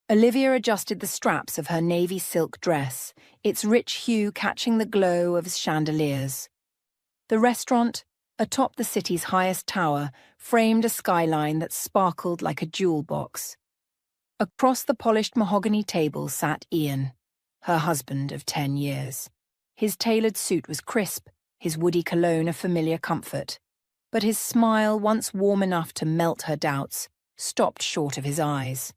Olivia adjusted the straps of her navy silk dress, its rich hue catching the glow of chandeliers. The restaurant, atop the city's highest tower, framed a skyline that sparkled like a jewel box. Across the polished mahogany table sat Ian, her husband of 10 years. His tailored suit was crisp, his woody cologne a familiar comfort. But his smile, once warm enough to melt her doubts, stopped short of his eyes.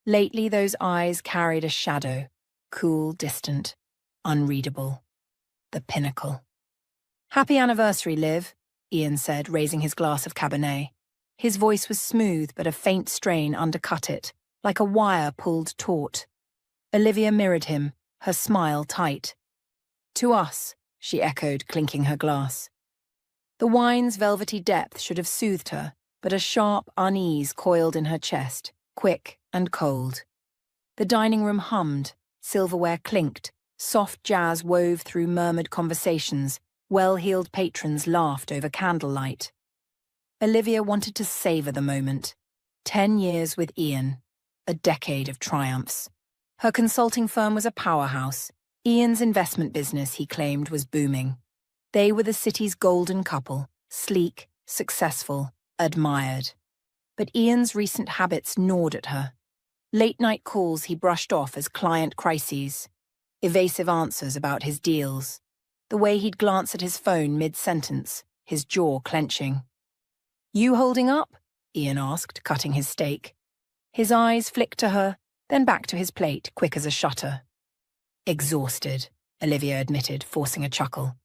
Lately, those eyes carried a shadow, cool, distant, unreadable. The pinnacle. "Happy anniversary, Liv," Ian said, raising his glass of Cabernet. His voice was smooth, but a faint strain undercut it, like a wire pulled taut. Olivia mirrored him, her smile tight. "To us," she echoed, clinking her glass. The wine's velvety depth should have soothed her, but a sharp unease coiled in her chest, quick and cold. The dining room hummed, silverware clinked, soft jazz wove through murmured conversations, well-heeled patrons laughed over candlelight. Olivia wanted to savor the moment. 10 years with Ian, a decade of triumphs. Her consulting firm was a powerhouse. Ian's investment business, he claimed, was booming. They were the city's golden couple, sleek, successful, admired. But Ian's recent habits gnawed at her. Late-night calls he brushed off as client crises, evasive answers about his deals, the way he'd glance at his phone mid-sentence, his jaw clenching. "You holding up?" Ian asked, cutting his steak. His eyes flicked to her, then back to his plate, quick as a shutter. "Exhausted," Olivia admitted, forcing a chuckle.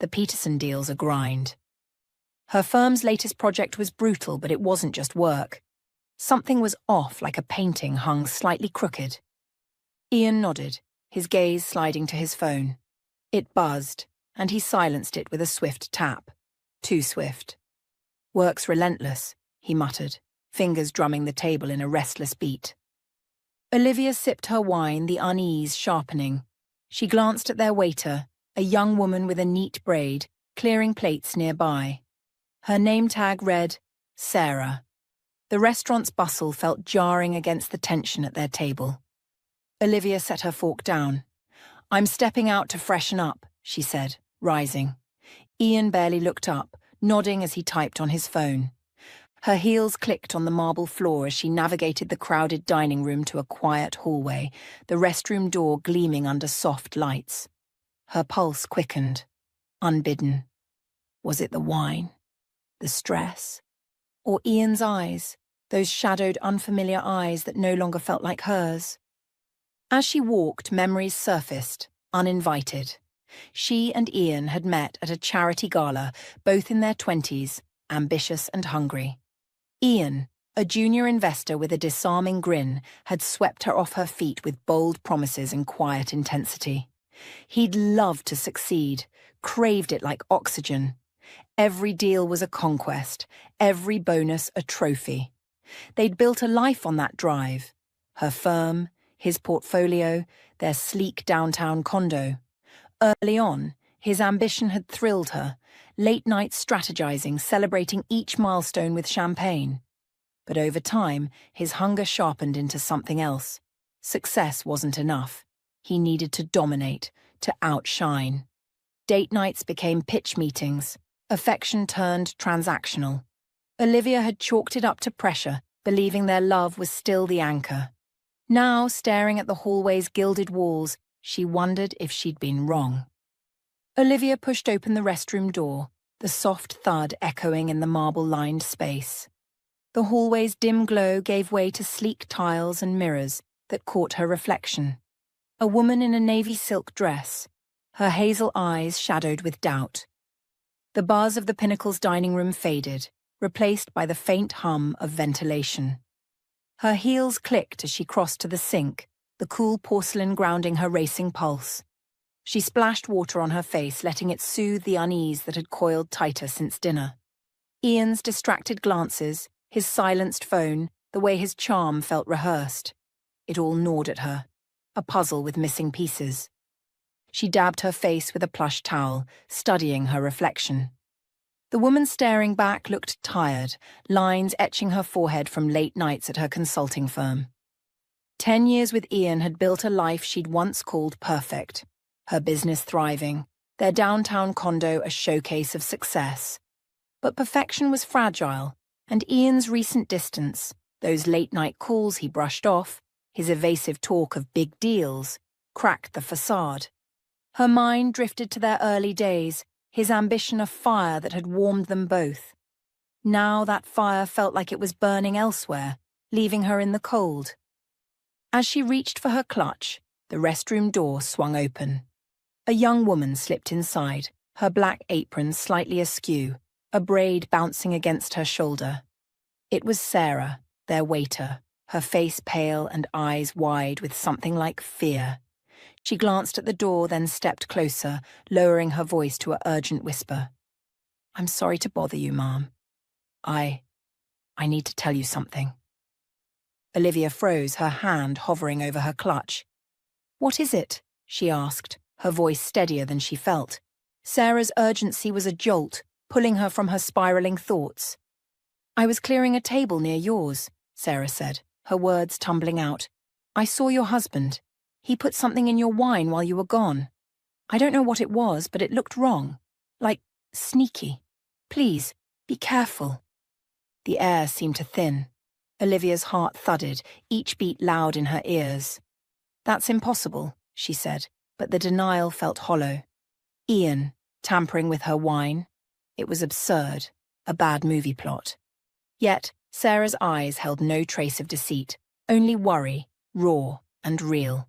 "The Peterson deal's a grind." Her firm's latest project was brutal, but it wasn't just work. Something was off, like a painting hung slightly crooked. Ian nodded, his gaze sliding to his phone. It buzzed, and he silenced it with a swift tap. Too swift. "Work's relentless," he muttered, fingers drumming the table in a restless beat. Olivia sipped her wine, the unease sharpening. She glanced at their waiter, a young woman with a neat braid, clearing plates nearby. Her name tag read, Sarah. The restaurant's bustle felt jarring against the tension at their table. Olivia set her fork down. "I'm stepping out to freshen up," she said, rising. Ian barely looked up, nodding as he typed on his phone. Her heels clicked on the marble floor as she navigated the crowded dining room to a quiet hallway, the restroom door gleaming under soft lights. Her pulse quickened, unbidden. Was it the wine? The stress? Or Ian's eyes, those shadowed, unfamiliar eyes that no longer felt like hers? As she walked, memories surfaced, uninvited. She and Ian had met at a charity gala, both in their 20s, ambitious and hungry. Ian, a junior investor with a disarming grin, had swept her off her feet with bold promises and quiet intensity. He'd loved to succeed, craved it like oxygen. Every deal was a conquest, every bonus a trophy. They'd built a life on that drive. Her firm, his portfolio, their sleek downtown condo. Early on, his ambition had thrilled her, late-night strategizing, celebrating each milestone with champagne. But over time, his hunger sharpened into something else. Success wasn't enough. He needed to dominate, to outshine. Date nights became pitch meetings. Affection turned transactional. Olivia had chalked it up to pressure, believing their love was still the anchor. Now, staring at the hallway's gilded walls, she wondered if she'd been wrong. Olivia pushed open the restroom door, the soft thud echoing in the marble-lined space. The hallway's dim glow gave way to sleek tiles and mirrors that caught her reflection. A woman in a navy silk dress, her hazel eyes shadowed with doubt. The buzz of the Pinnacle's dining room faded, replaced by the faint hum of ventilation. Her heels clicked as she crossed to the sink, the cool porcelain grounding her racing pulse. She splashed water on her face, letting it soothe the unease that had coiled tighter since dinner. Ian's distracted glances, his silenced phone, the way his charm felt rehearsed. It all gnawed at her, a puzzle with missing pieces. She dabbed her face with a plush towel, studying her reflection. The woman staring back looked tired, lines etching her forehead from late nights at her consulting firm. 10 years with Ian had built a life she'd once called perfect. Her business thriving, their downtown condo a showcase of success. But perfection was fragile, and Ian's recent distance, those late-night calls he brushed off, his evasive talk of big deals, cracked the facade. Her mind drifted to their early days, his ambition a fire that had warmed them both. Now that fire felt like it was burning elsewhere, leaving her in the cold. As she reached for her clutch, the restroom door swung open. A young woman slipped inside, her black apron slightly askew, a braid bouncing against her shoulder. It was Sarah, their waiter, her face pale and eyes wide with something like fear. She glanced at the door, then stepped closer, lowering her voice to an urgent whisper. "I'm sorry to bother you, ma'am. I need to tell you something." Olivia froze, her hand hovering over her clutch. "What is it?" she asked, her voice steadier than she felt. Sarah's urgency was a jolt, pulling her from her spiraling thoughts. "I was clearing a table near yours," Sarah said, her words tumbling out. "I saw your husband. He put something in your wine while you were gone. I don't know what it was, but it looked wrong. Like sneaky. Please, be careful." The air seemed to thin. Olivia's heart thudded, each beat loud in her ears. "That's impossible," she said, but the denial felt hollow. Ian, tampering with her wine. It was absurd, a bad movie plot. Yet, Sarah's eyes held no trace of deceit, only worry, raw and real.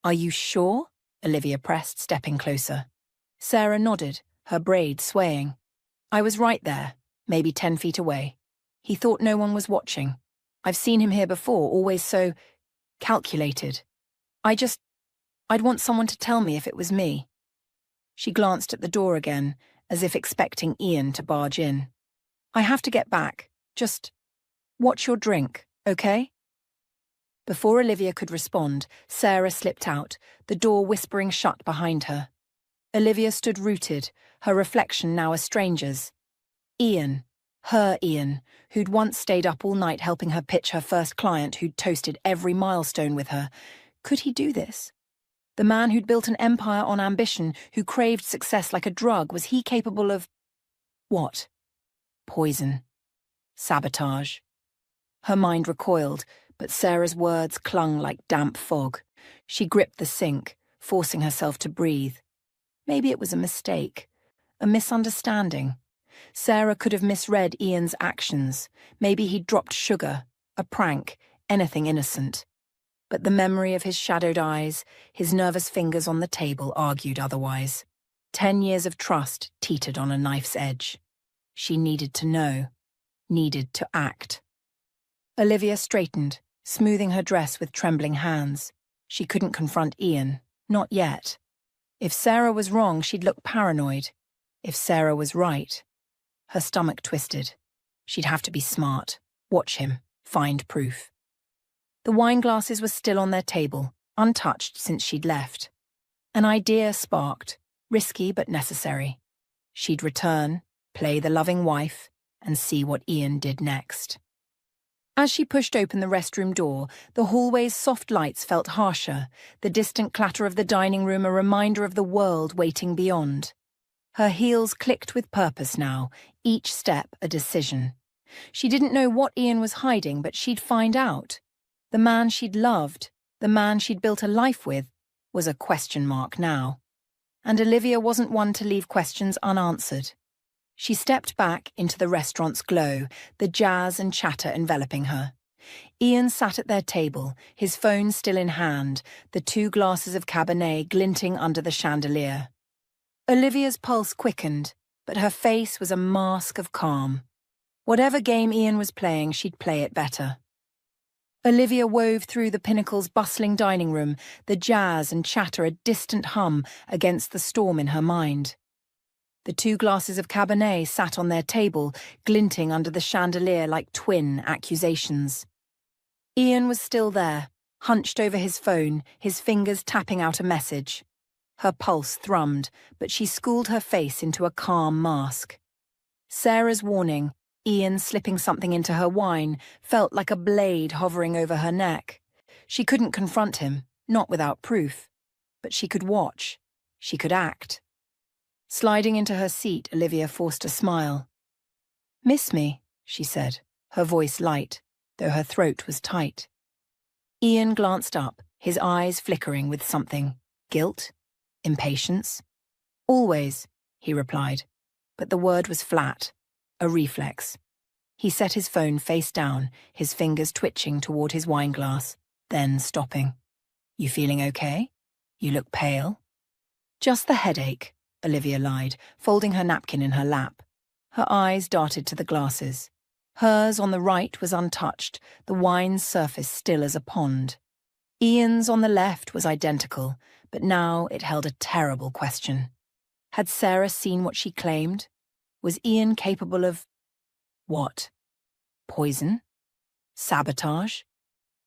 "Are you sure?" Olivia pressed, stepping closer. Sarah nodded, her braid swaying. "I was right there, maybe 10 feet away. He thought no one was watching. I've seen him here before, always so calculated. I'd want someone to tell me if it was me." She glanced at the door again, as if expecting Ian to barge in. "I have to get back. Just watch your drink, okay?" Before Olivia could respond, Sarah slipped out, the door whispering shut behind her. Olivia stood rooted, her reflection now a stranger's. Ian, her Ian, who'd once stayed up all night helping her pitch her first client who'd toasted every milestone with her. Could he do this? The man who'd built an empire on ambition, who craved success like a drug, was he capable of… what? Poison. Sabotage. Her mind recoiled, but Sarah's words clung like damp fog. She gripped the sink, forcing herself to breathe. Maybe it was a mistake, a misunderstanding. Sarah could have misread Ian's actions. Maybe he'd dropped sugar, a prank, anything innocent. But the memory of his shadowed eyes, his nervous fingers on the table argued otherwise. 10 years of trust teetered on a knife's edge. She needed to know, needed to act. Olivia straightened, smoothing her dress with trembling hands. She couldn't confront Ian, not yet. If Sarah was wrong, she'd look paranoid. If Sarah was right… Her stomach twisted. She'd have to be smart, watch him, find proof. The wine glasses were still on their table, untouched since she'd left. An idea sparked, risky but necessary. She'd return, play the loving wife, and see what Ian did next. As she pushed open the restroom door, the hallway's soft lights felt harsher, the distant clatter of the dining room a reminder of the world waiting beyond. Her heels clicked with purpose now, each step a decision. She didn't know what Ian was hiding, but she'd find out. The man she'd loved, the man she'd built a life with, was a question mark now. And Olivia wasn't one to leave questions unanswered. She stepped back into the restaurant's glow, the jazz and chatter enveloping her. Ian sat at their table, his phone still in hand, the 2 glasses of Cabernet glinting under the chandelier. Olivia's pulse quickened, but her face was a mask of calm. Whatever game Ian was playing, she'd play it better. Olivia wove through the Pinnacle's bustling dining room, the jazz and chatter a distant hum against the storm in her mind. The 2 glasses of Cabernet sat on their table, glinting under the chandelier like twin accusations. Ian was still there, hunched over his phone, his fingers tapping out a message. Her pulse thrummed, but she schooled her face into a calm mask. Sarah's warning, Ian slipping something into her wine, felt like a blade hovering over her neck. She couldn't confront him, not without proof. But she could watch. She could act. Sliding into her seat, Olivia forced a smile. "Miss me," she said, her voice light, though her throat was tight. Ian glanced up, his eyes flickering with something. Guilt? Impatience? "Always," he replied, but the word was flat, a reflex. He set his phone face down, his fingers twitching toward his wineglass, then stopping. "You feeling okay? You look pale." "Just the headache," Olivia lied, folding her napkin in her lap. Her eyes darted to the glasses. Hers on the right was untouched, the wine's surface still as a pond. Ian's on the left was identical, but now it held a terrible question. Had Sarah seen what she claimed? Was Ian capable of... what? Poison? Sabotage?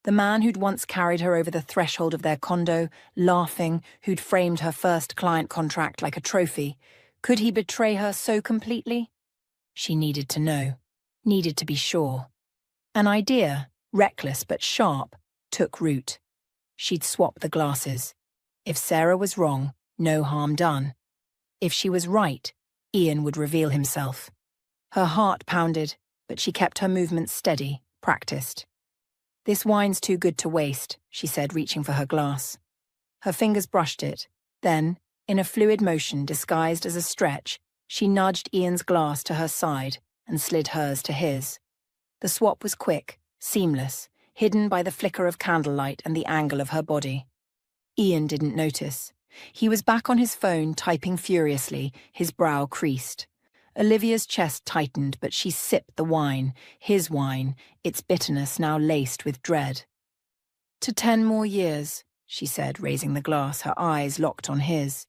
The man who'd once carried her over the threshold of their condo, laughing, who'd framed her first client contract like a trophy, could he betray her so completely? She needed to know, needed to be sure. An idea, reckless but sharp, took root. She'd swap the glasses. If Sarah was wrong, no harm done. If she was right, Ian would reveal himself. Her heart pounded, but she kept her movements steady, practiced. "This wine's too good to waste," she said, reaching for her glass. Her fingers brushed it. Then, in a fluid motion disguised as a stretch, she nudged Ian's glass to her side and slid hers to his. The swap was quick, seamless, hidden by the flicker of candlelight and the angle of her body. Ian didn't notice. He was back on his phone, typing furiously, his brow creased. Olivia's chest tightened, but she sipped the wine, his wine, its bitterness now laced with dread. "To 10 more years," she said, raising the glass, her eyes locked on his.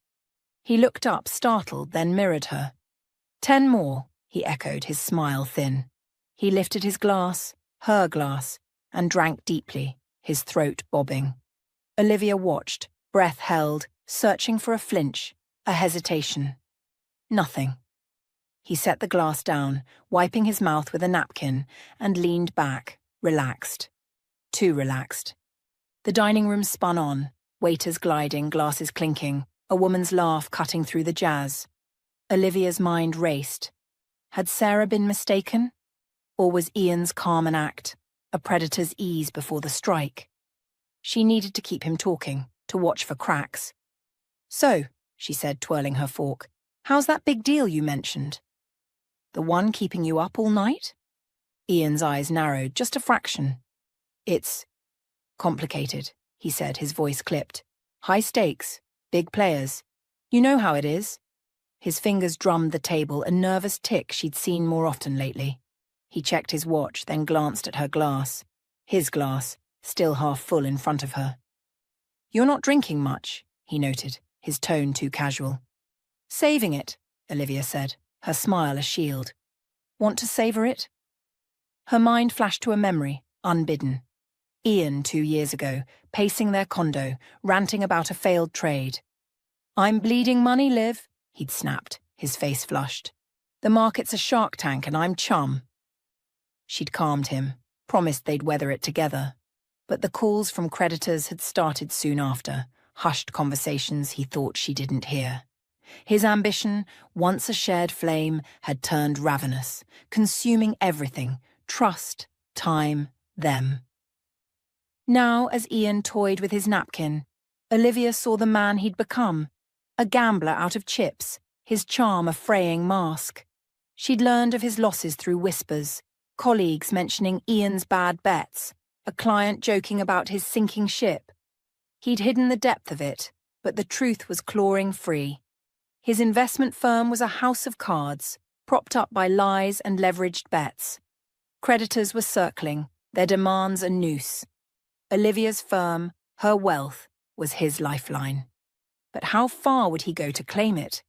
He looked up, startled, then mirrored her. 10 more, he echoed, his smile thin. He lifted his glass, her glass, and drank deeply, his throat bobbing. Olivia watched, breath held, searching for a flinch, a hesitation. Nothing. He set the glass down, wiping his mouth with a napkin, and leaned back, relaxed. Too relaxed. The dining room spun on, waiters gliding, glasses clinking, a woman's laugh cutting through the jazz. Olivia's mind raced. Had Sarah been mistaken? Or was Ian's calm an act, a predator's ease before the strike? She needed to keep him talking, to watch for cracks. "So," she said, twirling her fork, "how's that big deal you mentioned?" "The one keeping you up all night?" Ian's eyes narrowed, just a fraction. "It's complicated," he said, his voice clipped. "High stakes, big players. You know how it is." His fingers drummed the table, a nervous tick she'd seen more often lately. He checked his watch, then glanced at her glass. His glass, still half full in front of her. "You're not drinking much," he noted, his tone too casual. "Saving it," Olivia said, her smile a shield. "Want to savour it?" Her mind flashed to a memory, unbidden. Ian 2 years ago, pacing their condo, ranting about a failed trade. "I'm bleeding money, Liv," he'd snapped, his face flushed. "The market's a shark tank and I'm chum." She'd calmed him, promised they'd weather it together. But the calls from creditors had started soon after, hushed conversations he thought she didn't hear. His ambition, once a shared flame, had turned ravenous, consuming everything, trust, time, them. Now, as Ian toyed with his napkin, Olivia saw the man he'd become, a gambler out of chips, his charm a fraying mask. She'd learned of his losses through whispers, colleagues mentioning Ian's bad bets, a client joking about his sinking ship. He'd hidden the depth of it, but the truth was clawing free. His investment firm was a house of cards, propped up by lies and leveraged bets. Creditors were circling, their demands a noose. Olivia's firm, her wealth, was his lifeline. But how far would he go to claim it?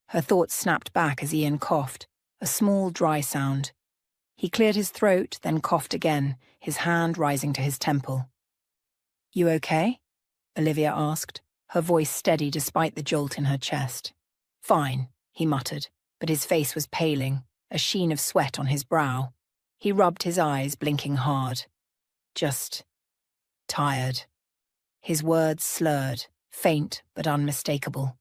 Her thoughts snapped back as Ian coughed, a small dry sound. He cleared his throat, then coughed again, his hand rising to his temple. "You okay?" Olivia asked, her voice steady despite the jolt in her chest. "Fine," he muttered, but his face was paling, a sheen of sweat on his brow. He rubbed his eyes, blinking hard. "Just tired. His words slurred, faint but unmistakable.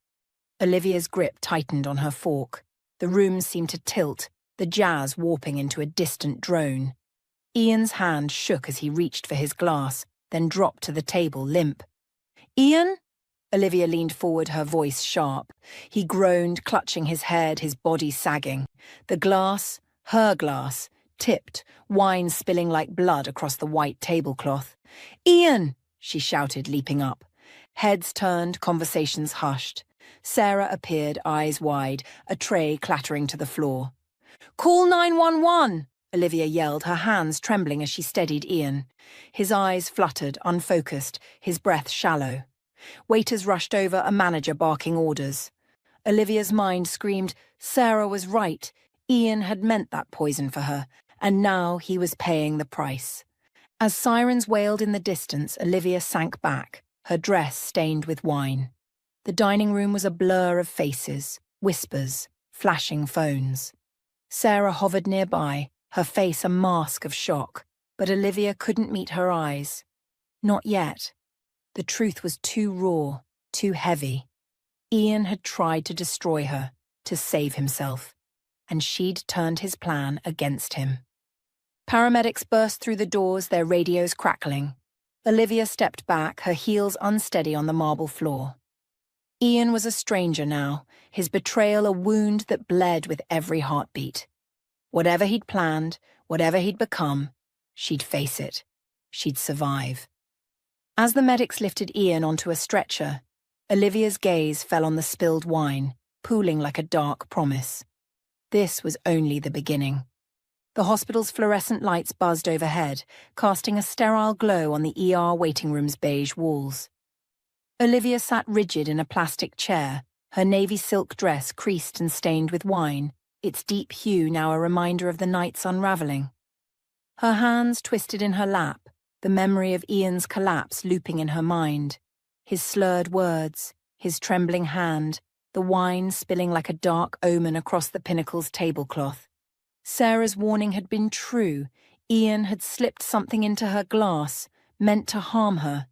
Olivia's grip tightened on her fork. The room seemed to tilt, the jazz warping into a distant drone. Ian's hand shook as he reached for his glass, then dropped to the table limp. "Ian?" Olivia leaned forward, her voice sharp. He groaned, clutching his head, his body sagging. The glass, her glass, tipped, wine spilling like blood across the white tablecloth. "Ian!" she shouted, leaping up. Heads turned, conversations hushed. Sarah appeared, eyes wide, a tray clattering to the floor. "Call 911!" Olivia yelled, her hands trembling as she steadied Ian. His eyes fluttered, unfocused, his breath shallow. Waiters rushed over, a manager barking orders. Olivia's mind screamed, Sarah was right. Ian had meant that poison for her, and now he was paying the price. As sirens wailed in the distance, Olivia sank back, her dress stained with wine. The dining room was a blur of faces, whispers, flashing phones. Sarah hovered nearby, her face a mask of shock, but Olivia couldn't meet her eyes. Not yet. The truth was too raw, too heavy. Ian had tried to destroy her, to save himself, and she'd turned his plan against him. Paramedics burst through the doors, their radios crackling. Olivia stepped back, her heels unsteady on the marble floor. Ian was a stranger now, his betrayal a wound that bled with every heartbeat. Whatever he'd planned, whatever he'd become, she'd face it. She'd survive. As the medics lifted Ian onto a stretcher, Olivia's gaze fell on the spilled wine, pooling like a dark promise. This was only the beginning. The hospital's fluorescent lights buzzed overhead, casting a sterile glow on the ER waiting room's beige walls. Olivia sat rigid in a plastic chair, her navy silk dress creased and stained with wine, its deep hue now a reminder of the night's unraveling. Her hands twisted in her lap, the memory of Ian's collapse looping in her mind. His slurred words, his trembling hand, the wine spilling like a dark omen across the pinnacle's tablecloth. Sarah's warning had been true. Ian had slipped something into her glass, meant to harm her,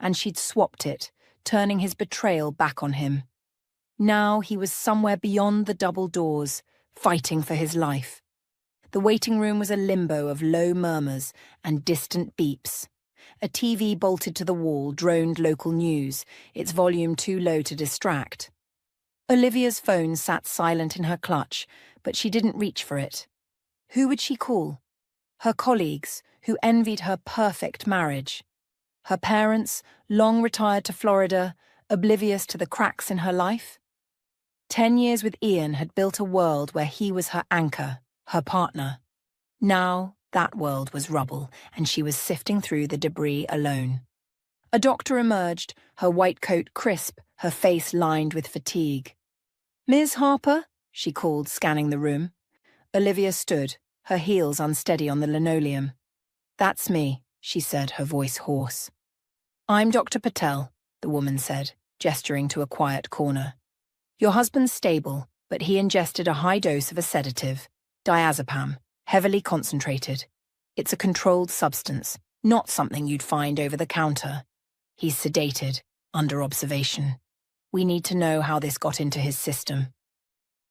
and she'd swapped it, turning his betrayal back on him. Now he was somewhere beyond the double doors, fighting for his life. The waiting room was a limbo of low murmurs and distant beeps. A TV bolted to the wall droned local news, its volume too low to distract. Olivia's phone sat silent in her clutch, but she didn't reach for it. Who would she call? Her colleagues, who envied her perfect marriage. Her parents, long retired to Florida, oblivious to the cracks in her life. 10 years with Ian had built a world where he was her anchor, her partner. Now that world was rubble, and she was sifting through the debris alone. A doctor emerged, her white coat crisp, her face lined with fatigue. "Ms. Harper?" she called, scanning the room. Olivia stood, her heels unsteady on the linoleum. "That's me," she said, her voice hoarse. "I'm Dr. Patel," the woman said, gesturing to a quiet corner. "Your husband's stable, but he ingested a high dose of a sedative, diazepam, heavily concentrated. It's a controlled substance, not something you'd find over the counter. He's sedated, under observation. We need to know how this got into his system."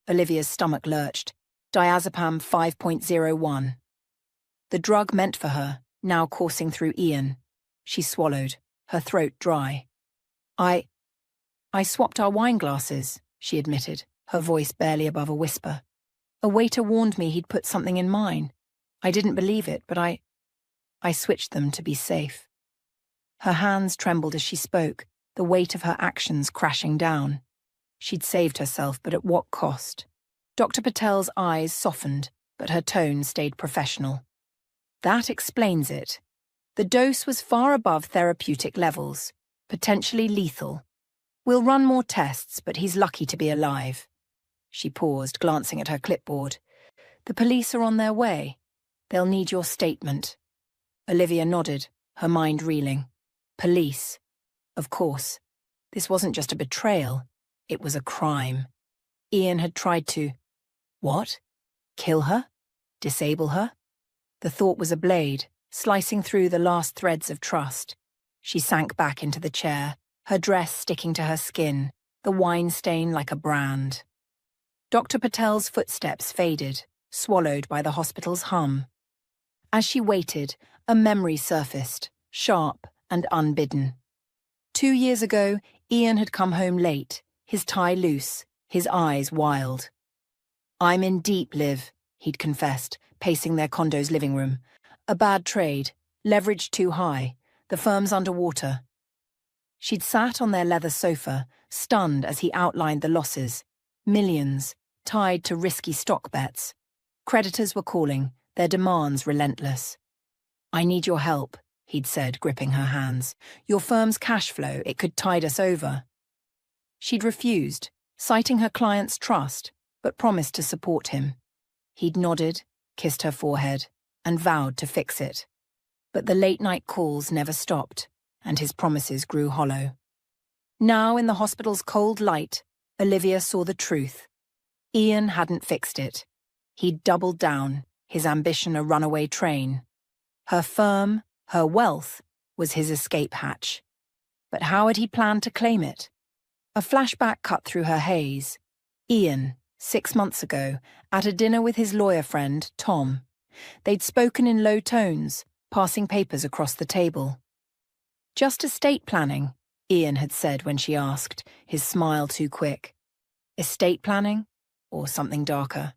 Olivia's stomach lurched. Diazepam 5.01. The drug meant for her, now coursing through Ian. She swallowed, her throat dry. I swapped our wine glasses," she admitted, her voice barely above a whisper. "A waiter warned me he'd put something in mine. I didn't believe it, but I switched them to be safe." Her hands trembled as she spoke, the weight of her actions crashing down. She'd saved herself, but at what cost? Dr. Patel's eyes softened, but her tone stayed professional. "That explains it. The dose was far above therapeutic levels, potentially lethal. We'll run more tests, but he's lucky to be alive." She paused, glancing at her clipboard. "The police are on their way. They'll need your statement." Olivia nodded, her mind reeling. Police. Of course. This wasn't just a betrayal. It was a crime. Ian had tried to... What? Kill her? Disable her? The thought was a blade, slicing through the last threads of trust. She sank back into the chair, her dress sticking to her skin, the wine stain like a brand. Dr. Patel's footsteps faded, swallowed by the hospital's hum. As she waited, a memory surfaced, sharp and unbidden. 2 years ago, Ian had come home late, his tie loose, his eyes wild. "I'm in deep, Liv," he'd confessed, pacing their condo's living room. "A bad trade, leverage too high, the firm's underwater." She'd sat on their leather sofa, stunned as he outlined the losses. Millions, tied to risky stock bets. Creditors were calling, their demands relentless. "I need your help," he'd said, gripping her hands. "Your firm's cash flow, it could tide us over." She'd refused, citing her client's trust, but promised to support him. He'd nodded, kissed her forehead, and vowed to fix it. But the late-night calls never stopped, and his promises grew hollow. Now, in the hospital's cold light, Olivia saw the truth. Ian hadn't fixed it. He'd doubled down, his ambition a runaway train. Her firm, her wealth, was his escape hatch. But how had he planned to claim it? A flashback cut through her haze. Ian, 6 months ago, at a dinner with his lawyer friend, Tom. They'd spoken in low tones, passing papers across the table. "Just estate planning," Ian had said when she asked, his smile too quick. Estate planning? Or something darker?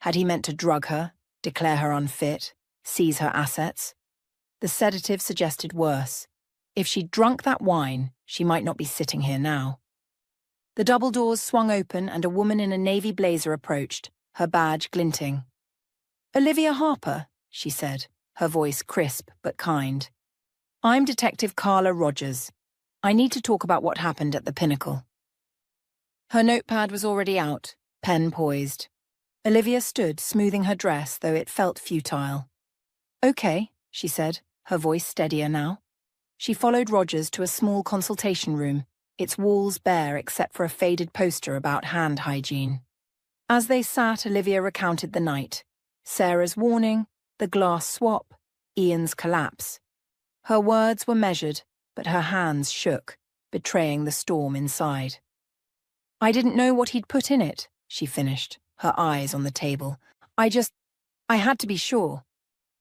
Had he meant to drug her, declare her unfit, seize her assets? The sedative suggested worse. If she'd drunk that wine, she might not be sitting here now. The double doors swung open and a woman in a navy blazer approached, her badge glinting. "Olivia Harper," she said, her voice crisp but kind. "I'm Detective Carla Rogers. I need to talk about what happened at the Pinnacle." Her notepad was already out, pen poised. Olivia stood, smoothing her dress, though it felt futile. "Okay," she said, her voice steadier now. She followed Rogers to a small consultation room, its walls bare except for a faded poster about hand hygiene. As they sat, Olivia recounted the night. Sarah's warning, the glass swap, Ian's collapse. Her words were measured, but her hands shook, betraying the storm inside. "I didn't know what he'd put in it," she finished, her eyes on the table. I had to be sure."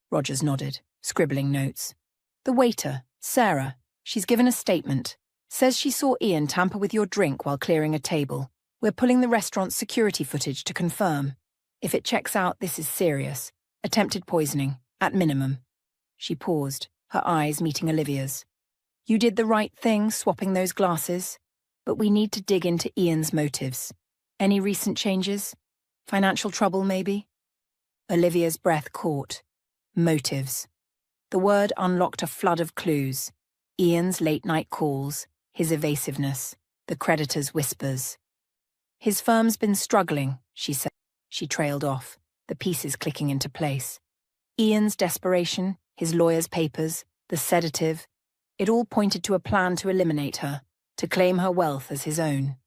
Rogers nodded, scribbling notes. "The waiter, Sarah, she's given a statement. Says she saw Ian tamper with your drink while clearing a table. We're pulling the restaurant's security footage to confirm. If it checks out, this is serious. Attempted poisoning, at minimum." She paused, her eyes meeting Olivia's. "You did the right thing swapping those glasses, but we need to dig into Ian's motives. Any recent changes? Financial trouble, maybe?" Olivia's breath caught. Motives. The word unlocked a flood of clues. Ian's late-night calls, his evasiveness, the creditor's whispers. "His firm's been struggling," she said. She trailed off, the pieces clicking into place. Ian's desperation, his lawyer's papers, the sedative, it all pointed to a plan to eliminate her, to claim her wealth as his own.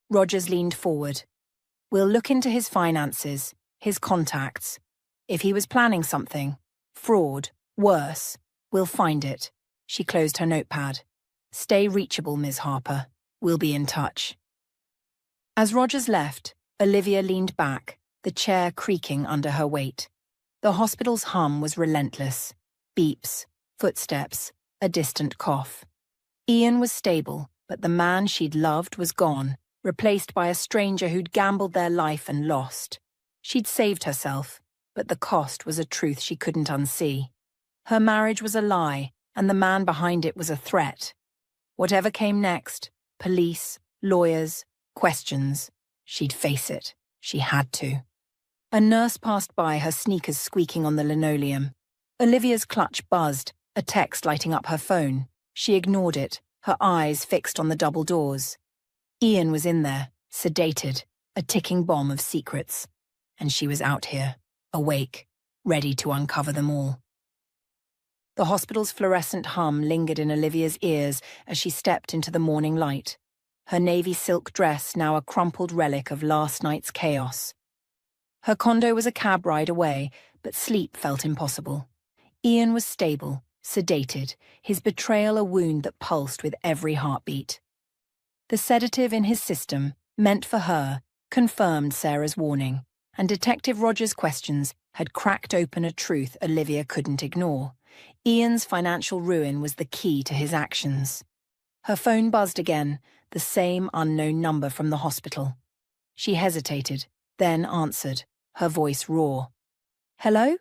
Rogers leaned forward. "We'll look into his finances, his contacts. If he was planning something, fraud, worse, we'll find it." She closed her notepad. "Stay reachable, Ms. Harper. We'll be in touch." As Rogers left, Olivia leaned back, the chair creaking under her weight. The hospital's hum was relentless. Beeps, footsteps, a distant cough. Ian was stable, but the man she'd loved was gone, replaced by a stranger who'd gambled their life and lost. She'd saved herself, but the cost was a truth she couldn't unsee. Her marriage was a lie, and the man behind it was a threat. Whatever came next, police, lawyers, questions, she'd face it. She had to. A nurse passed by, her sneakers squeaking on the linoleum. Olivia's clutch buzzed, a text lighting up her phone. She ignored it, her eyes fixed on the double doors. Ian was in there, sedated, a ticking bomb of secrets. And she was out here, awake, ready to uncover them all. The hospital's fluorescent hum lingered in Olivia's ears as she stepped into the morning light, her navy silk dress now a crumpled relic of last night's chaos. Her condo was a cab ride away, but sleep felt impossible. Ian was stable, sedated, his betrayal a wound that pulsed with every heartbeat. The sedative in his system, meant for her, confirmed Sarah's warning, and Detective Rogers' questions had cracked open a truth Olivia couldn't ignore. Ian's financial ruin was the key to his actions. Her phone buzzed again, the same unknown number from the hospital. She hesitated, then answered, her voice raw. "Hello?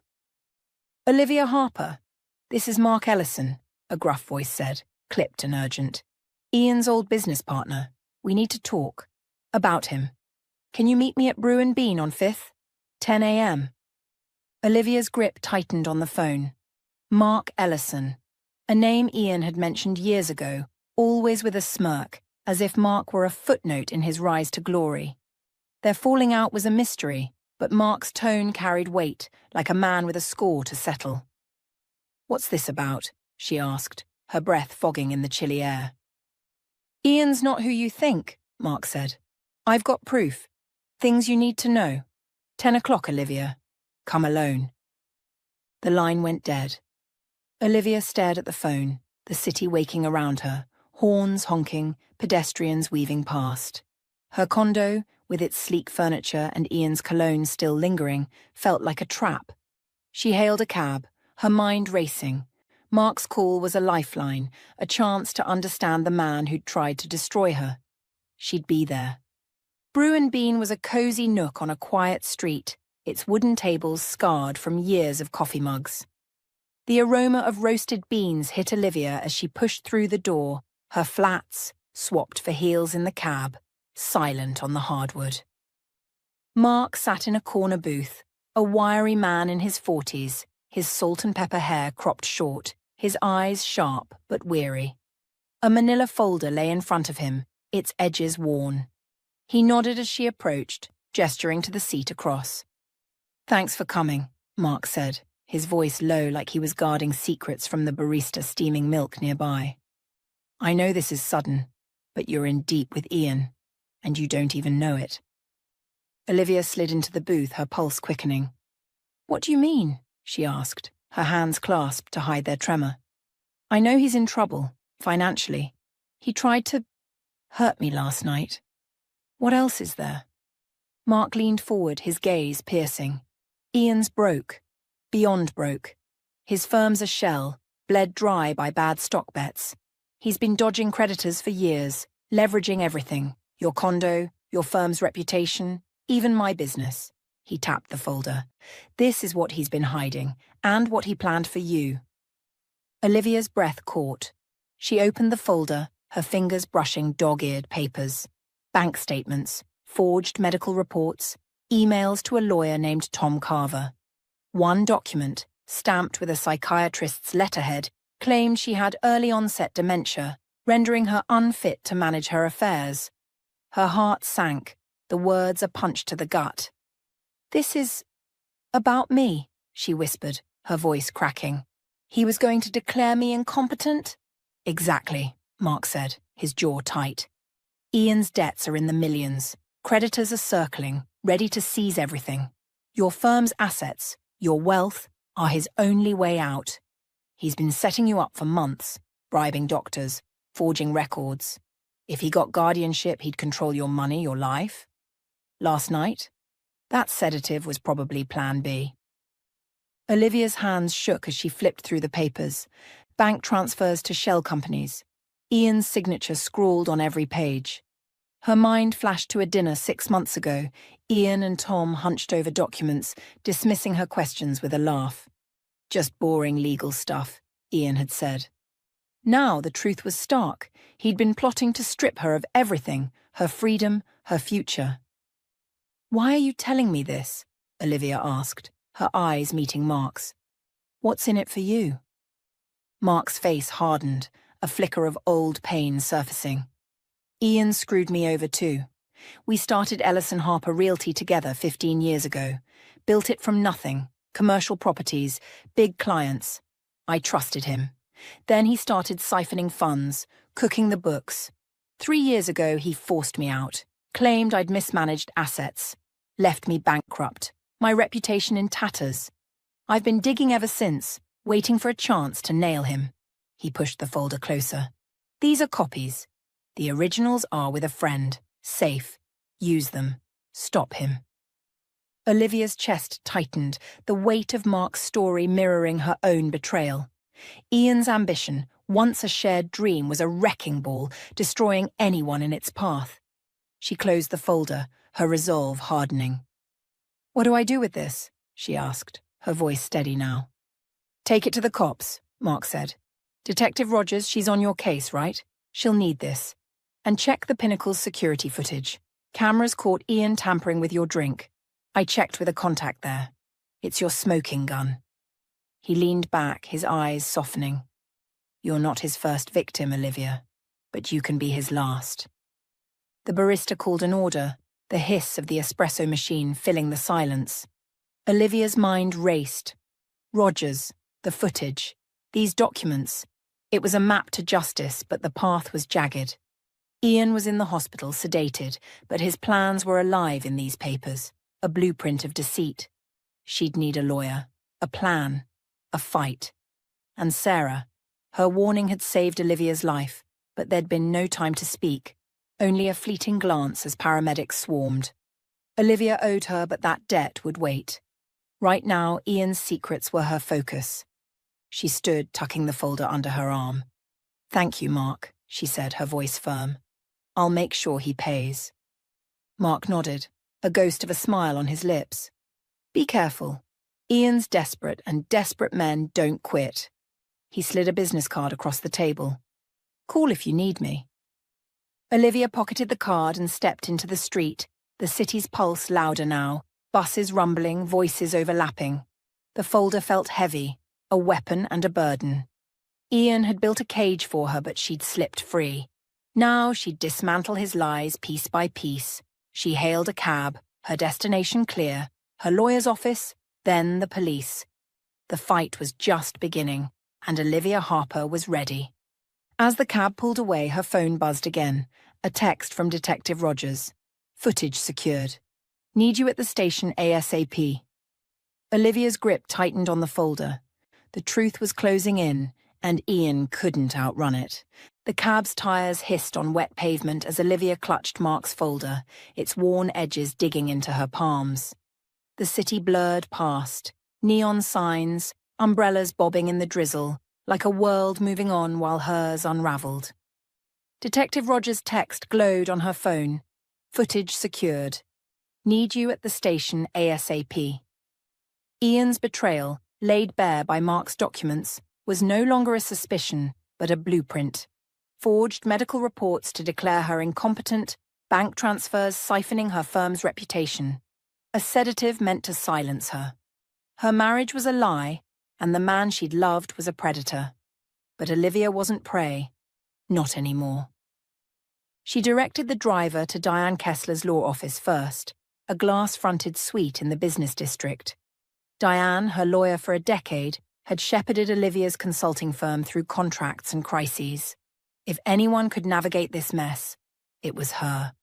Olivia Harper. This is Mark Ellison," a gruff voice said, clipped and urgent. "Ian's old business partner. We need to talk. About him. Can you meet me at Brew and Bean on 5th? 10 a.m. Olivia's grip tightened on the phone. Mark Ellison. A name Ian had mentioned years ago, always with a smirk, as if Mark were a footnote in his rise to glory. Their falling out was a mystery, but Mark's tone carried weight, like a man with a score to settle. "What's this about?" she asked, her breath fogging in the chilly air. "Ian's not who you think," Mark said. "I've got proof. Things you need to know. 10 o'clock, Olivia. Come alone." The line went dead. Olivia stared at the phone, the city waking around her, horns honking, pedestrians weaving past. Her condo, with its sleek furniture and Ian's cologne still lingering, felt like a trap. She hailed a cab, her mind racing. Mark's call was a lifeline, a chance to understand the man who'd tried to destroy her. She'd be there. Brew and Bean was a cozy nook on a quiet street, its wooden tables scarred from years of coffee mugs. The aroma of roasted beans hit Olivia as she pushed through the door, her flats, swapped for heels in the cab, silent on the hardwood. Mark sat in a corner booth, a wiry man in his 40s, his salt and pepper hair cropped short, his eyes sharp but weary. A manila folder lay in front of him, its edges worn. He nodded as she approached, gesturing to the seat across. "Thanks for coming," Mark said, his voice low like he was guarding secrets from the barista steaming milk nearby. "I know this is sudden, but you're in deep with Ian, and you don't even know it." Olivia slid into the booth, her pulse quickening. "What do you mean?" she asked, her hands clasped to hide their tremor. "I know he's in trouble, financially. He tried to hurt me last night. What else is there?" Mark leaned forward, his gaze piercing. "Ian's broke. Beyond broke. His firm's a shell, bled dry by bad stock bets. He's been dodging creditors for years, leveraging everything. Your condo, your firm's reputation, even my business." He tapped the folder. "This is what he's been hiding, and what he planned for you." Olivia's breath caught. She opened the folder, her fingers brushing dog-eared papers. Bank statements, forged medical reports, emails to a lawyer named Tom Carver. One document, stamped with a psychiatrist's letterhead, claimed she had early-onset dementia, rendering her unfit to manage her affairs. Her heart sank, the words a punch to the gut. "This is about me," she whispered, her voice cracking. "He was going to declare me incompetent?" "Exactly," Mark said, his jaw tight. "Ian's debts are in the millions. Creditors are circling, ready to seize everything. Your firm's assets, your wealth, are his only way out. He's been setting you up for months, bribing doctors, forging records. If he got guardianship, he'd control your money, your life. Last night, that sedative was probably Plan B." Olivia's hands shook as she flipped through the papers. Bank transfers to shell companies. Ian's signature scrawled on every page. Her mind flashed to a dinner 6 months ago. Ian and Tom hunched over documents, dismissing her questions with a laugh. "Just boring legal stuff," Ian had said. Now the truth was stark. He'd been plotting to strip her of everything, her freedom, her future. "Why are you telling me this?" Olivia asked, her eyes meeting Mark's. "What's in it for you?" Mark's face hardened, a flicker of old pain surfacing. "Ian screwed me over too. We started Ellison Harper Realty together 15 years ago. Built it from nothing, commercial properties, big clients. I trusted him. Then he started siphoning funds, cooking the books. 3 years ago, he forced me out, claimed I'd mismanaged assets, left me bankrupt, my reputation in tatters. I've been digging ever since, waiting for a chance to nail him. He pushed the folder closer. These are copies. The originals are with a friend. Safe. Use them. Stop him. Olivia's chest tightened, the weight of Mark's story mirroring her own betrayal. Ian's ambition, once a shared dream, was a wrecking ball, destroying anyone in its path. She closed the folder, her resolve hardening. "What do I do with this?" she asked, her voice steady now. "Take it to the cops," Mark said. "Detective Rogers, she's on your case, right? She'll need this. And check the Pinnacle's security footage. Cameras caught Ian tampering with your drink. I checked with a contact there. It's your smoking gun." He leaned back, his eyes softening. "You're not his first victim, Olivia, but you can be his last." The barista called an order, the hiss of the espresso machine filling the silence. Olivia's mind raced. Rogers, the footage, these documents. It was a map to justice, but the path was jagged. Ian was in the hospital, sedated, but his plans were alive in these papers, a blueprint of deceit. She'd need a lawyer, a plan, a fight. And Sarah, her warning had saved Olivia's life, but there'd been no time to speak, only a fleeting glance as paramedics swarmed. Olivia owed her, but that debt would wait. Right now, Ian's secrets were her focus. She stood, tucking the folder under her arm. "Thank you, Mark," she said, her voice firm. "I'll make sure he pays." Mark nodded, a ghost of a smile on his lips. "Be careful. Ian's desperate, and desperate men don't quit." He slid a business card across the table. "Call if you need me." Olivia pocketed the card and stepped into the street, the city's pulse louder now, buses rumbling, voices overlapping. The folder felt heavy, a weapon and a burden. Ian had built a cage for her, but she'd slipped free. Now she'd dismantle his lies piece by piece. She hailed a cab, her destination clear, her lawyer's office, then the police. The fight was just beginning, and Olivia Harper was ready. As the cab pulled away, her phone buzzed again, a text from Detective Rogers. "Footage secured. Need you at the station ASAP." Olivia's grip tightened on the folder. The truth was closing in, and Ian couldn't outrun it. The cab's tires hissed on wet pavement as Olivia clutched Mark's folder, its worn edges digging into her palms. The city blurred past, neon signs, umbrellas bobbing in the drizzle, like a world moving on while hers unraveled. Detective Rogers' text glowed on her phone. "Footage secured. Need you at the station ASAP." Ian's betrayal, laid bare by Mark's documents, was no longer a suspicion, but a blueprint. Forged medical reports to declare her incompetent, bank transfers siphoning her firm's reputation. A sedative meant to silence her. Her marriage was a lie, and the man she'd loved was a predator. But Olivia wasn't prey. Not anymore. She directed the driver to Diane Kessler's law office first, a glass-fronted suite in the business district. Diane, her lawyer for a decade, had shepherded Olivia's consulting firm through contracts and crises. If anyone could navigate this mess, it was her.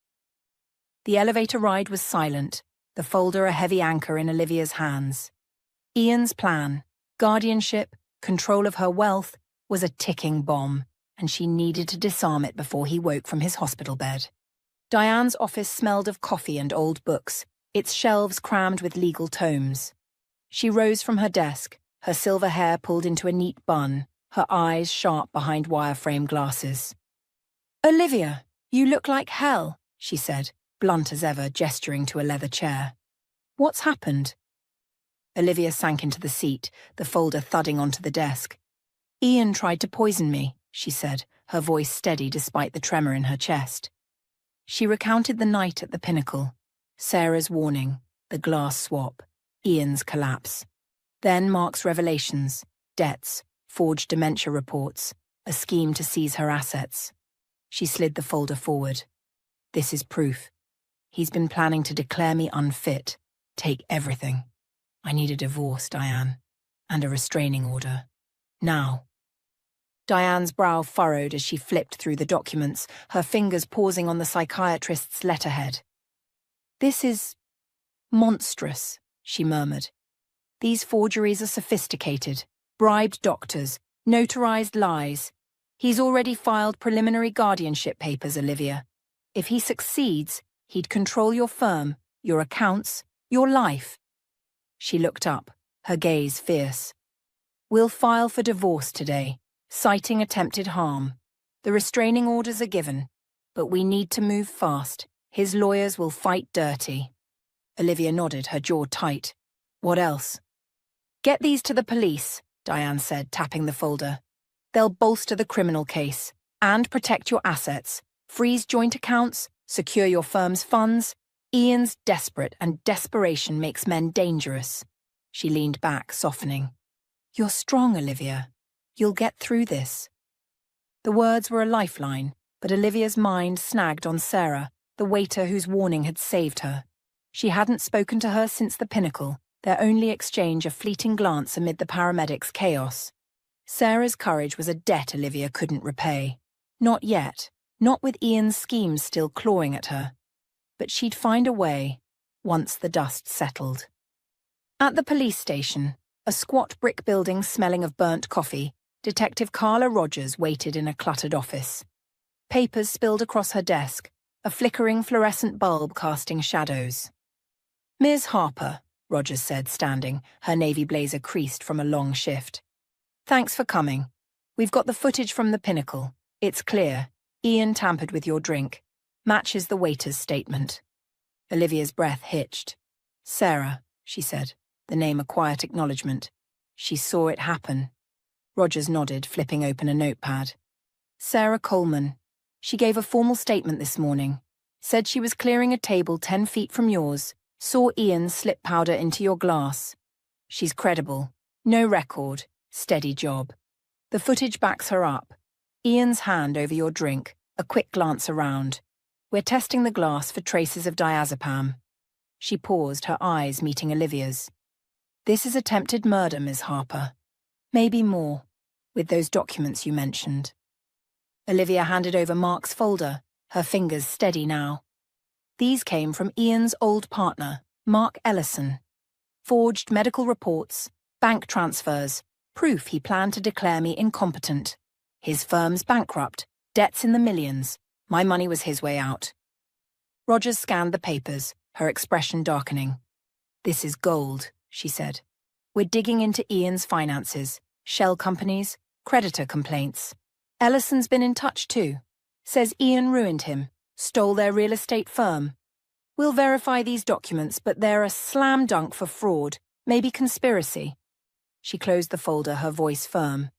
The elevator ride was silent, the folder a heavy anchor in Olivia's hands. Ian's plan, guardianship, control of her wealth, was a ticking bomb, and she needed to disarm it before he woke from his hospital bed. Diane's office smelled of coffee and old books, its shelves crammed with legal tomes. She rose from her desk, her silver hair pulled into a neat bun, her eyes sharp behind wireframe glasses. "Olivia, you look like hell," she said, blunt as ever, gesturing to a leather chair. "What's happened?" Olivia sank into the seat, the folder thudding onto the desk. "Ian tried to poison me," she said, her voice steady despite the tremor in her chest. She recounted the night at the Pinnacle, Sarah's warning, the glass swap, Ian's collapse. Then Mark's revelations, debts, forged dementia reports, a scheme to seize her assets. She slid the folder forward. "This is proof. He's been planning to declare me unfit, take everything. I need a divorce, Diane, and a restraining order. Now." Diane's brow furrowed as she flipped through the documents, her fingers pausing on the psychiatrist's letterhead. "This is monstrous," she murmured. "These forgeries are sophisticated, bribed doctors, notarized lies. He's already filed preliminary guardianship papers, Olivia. If he succeeds, he'd control your firm, your accounts, your life. She looked up, her gaze fierce. We'll file for divorce today, citing attempted harm. The restraining orders are given, but we need to move fast. His lawyers will fight dirty. Olivia nodded, her jaw tight. What else? Get these to the police, Diane said, tapping the folder. They'll bolster the criminal case and protect your assets, freeze joint accounts, secure your firm's funds. Ian's desperate, and desperation makes men dangerous. She leaned back, softening. You're strong, Olivia. You'll get through this. The words were a lifeline, but Olivia's mind snagged on Sarah, the waiter whose warning had saved her. She hadn't spoken to her since the Pinnacle, their only exchange a fleeting glance amid the paramedics' chaos. Sarah's courage was a debt Olivia couldn't repay. Not yet, not with Ian's schemes still clawing at her. But she'd find a way, once the dust settled. At the police station, a squat brick building smelling of burnt coffee, Detective Carla Rogers waited in a cluttered office. Papers spilled across her desk, a flickering fluorescent bulb casting shadows. Ms. Harper, Rogers said, standing, her navy blazer creased from a long shift. Thanks for coming. We've got the footage from the Pinnacle. It's clear. Ian tampered with your drink. Matches the waiter's statement. Olivia's breath hitched. Sarah, she said, the name a quiet acknowledgement. She saw it happen. Rogers nodded, flipping open a notepad. Sarah Coleman. She gave a formal statement this morning. Said she was clearing a table 10 feet from yours. Saw Ian slip powder into your glass. She's credible. No record. Steady job. The footage backs her up. Ian's hand over your drink, a quick glance around. We're testing the glass for traces of diazepam. She paused, her eyes meeting Olivia's. This is attempted murder, Ms. Harper. Maybe more, with those documents you mentioned. Olivia handed over Mark's folder, her fingers steady now. These came from Ian's old partner, Mark Ellison. Forged medical reports, bank transfers, proof he planned to declare me incompetent. His firm's bankrupt, debts in the millions. My money was his way out. Rogers scanned the papers, her expression darkening. This is gold, she said. We're digging into Ian's finances, shell companies, creditor complaints. Ellison's been in touch too. Says Ian ruined him, stole their real estate firm. We'll verify these documents, but they're a slam dunk for fraud, maybe conspiracy. She closed the folder, her voice firm.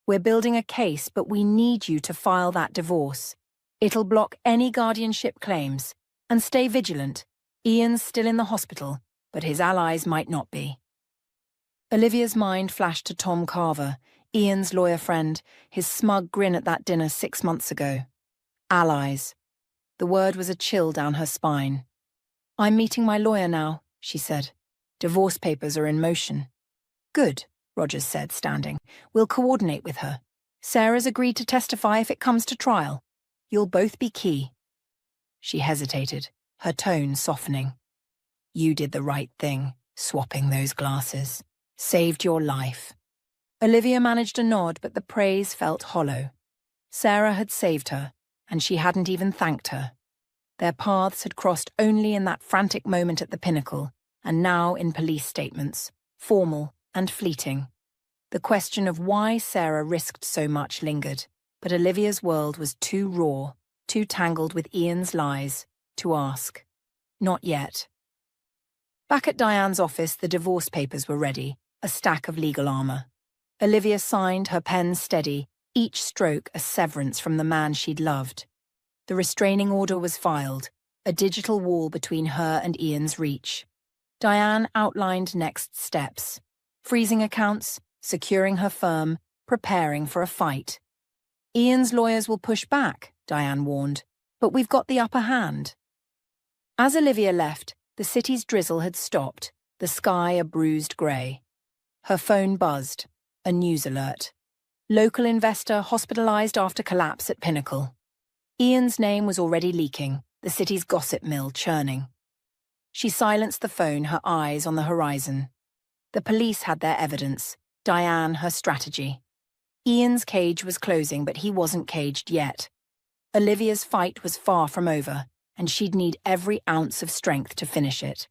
We're building a case, but we need you to file that divorce. It'll block any guardianship claims. And stay vigilant. Ian's still in the hospital, but his allies might not be. Olivia's mind flashed to Tom Carver, Ian's lawyer friend, his smug grin at that dinner 6 months ago. Allies. The word was a chill down her spine. I'm meeting my lawyer now, she said. Divorce papers are in motion. Good, Rogers said, standing. We'll coordinate with her. Sarah's agreed to testify if it comes to trial. You'll both be key. She hesitated, her tone softening. You did the right thing, swapping those glasses. Saved your life. Olivia managed a nod, but the praise felt hollow. Sarah had saved her, and she hadn't even thanked her. Their paths had crossed only in that frantic moment at the Pinnacle, and now in police statements, formal and fleeting. The question of why Sarah risked so much lingered, but Olivia's world was too raw, too tangled with Ian's lies, to ask. Not yet. Back at Diane's office, the divorce papers were ready, a stack of legal armour. Olivia signed, her pen steady, each stroke a severance from the man she'd loved. The restraining order was filed, a digital wall between her and Ian's reach. Diane outlined next steps. Freezing accounts, securing her firm, preparing for a fight. Ian's lawyers will push back, Diane warned, but we've got the upper hand. As Olivia left, the city's drizzle had stopped, the sky a bruised grey. Her phone buzzed, a news alert. Local investor hospitalised after collapse at Pinnacle. Ian's name was already leaking, the city's gossip mill churning. She silenced the phone, her eyes on the horizon. The police had their evidence, Diane her strategy. Ian's cage was closing, but he wasn't caged yet. Olivia's fight was far from over, and she'd need every ounce of strength to finish it.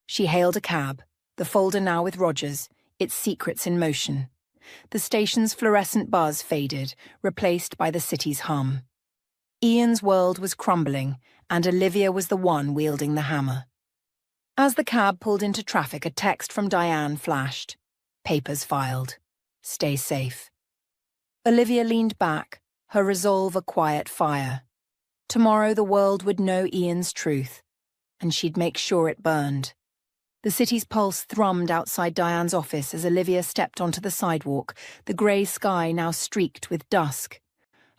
She hailed a cab, the folder now with Rogers, its secrets in motion. The station's fluorescent buzz faded, replaced by the city's hum. Ian's world was crumbling, and Olivia was the one wielding the hammer. As the cab pulled into traffic, a text from Diane flashed. Papers filed. Stay safe. Olivia leaned back, her resolve a quiet fire. Tomorrow the world would know Ian's truth, and she'd make sure it burned. The city's pulse thrummed outside Diane's office as Olivia stepped onto the sidewalk, the grey sky now streaked with dusk.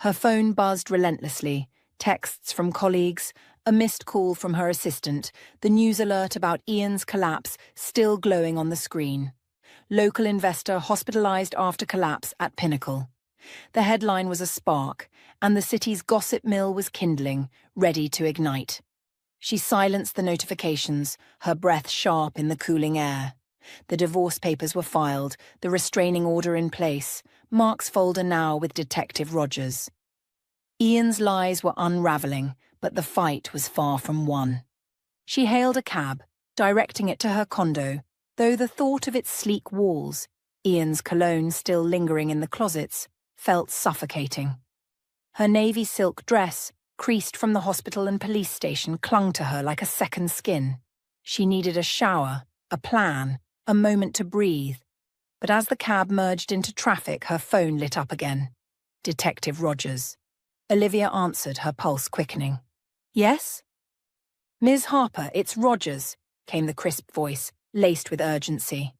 Her phone buzzed relentlessly, texts from colleagues, a missed call from her assistant, the news alert about Ian's collapse still glowing on the screen. Local investor hospitalized after collapse at Pinnacle. The headline was a spark, and the city's gossip mill was kindling, ready to ignite. She silenced the notifications, her breath sharp in the cooling air. The divorce papers were filed, the restraining order in place, Mark's folder now with Detective Rogers. Ian's lies were unraveling, but the fight was far from won. She hailed a cab, directing it to her condo, though the thought of its sleek walls, Ian's cologne still lingering in the closets, felt suffocating. Her navy silk dress, creased from the hospital and police station, clung to her like a second skin. She needed a shower, a plan, a moment to breathe. But as the cab merged into traffic, her phone lit up again. Detective Rogers. Olivia answered, her pulse quickening. Yes? Ms. Harper, it's Rogers, came the crisp voice, laced with urgency.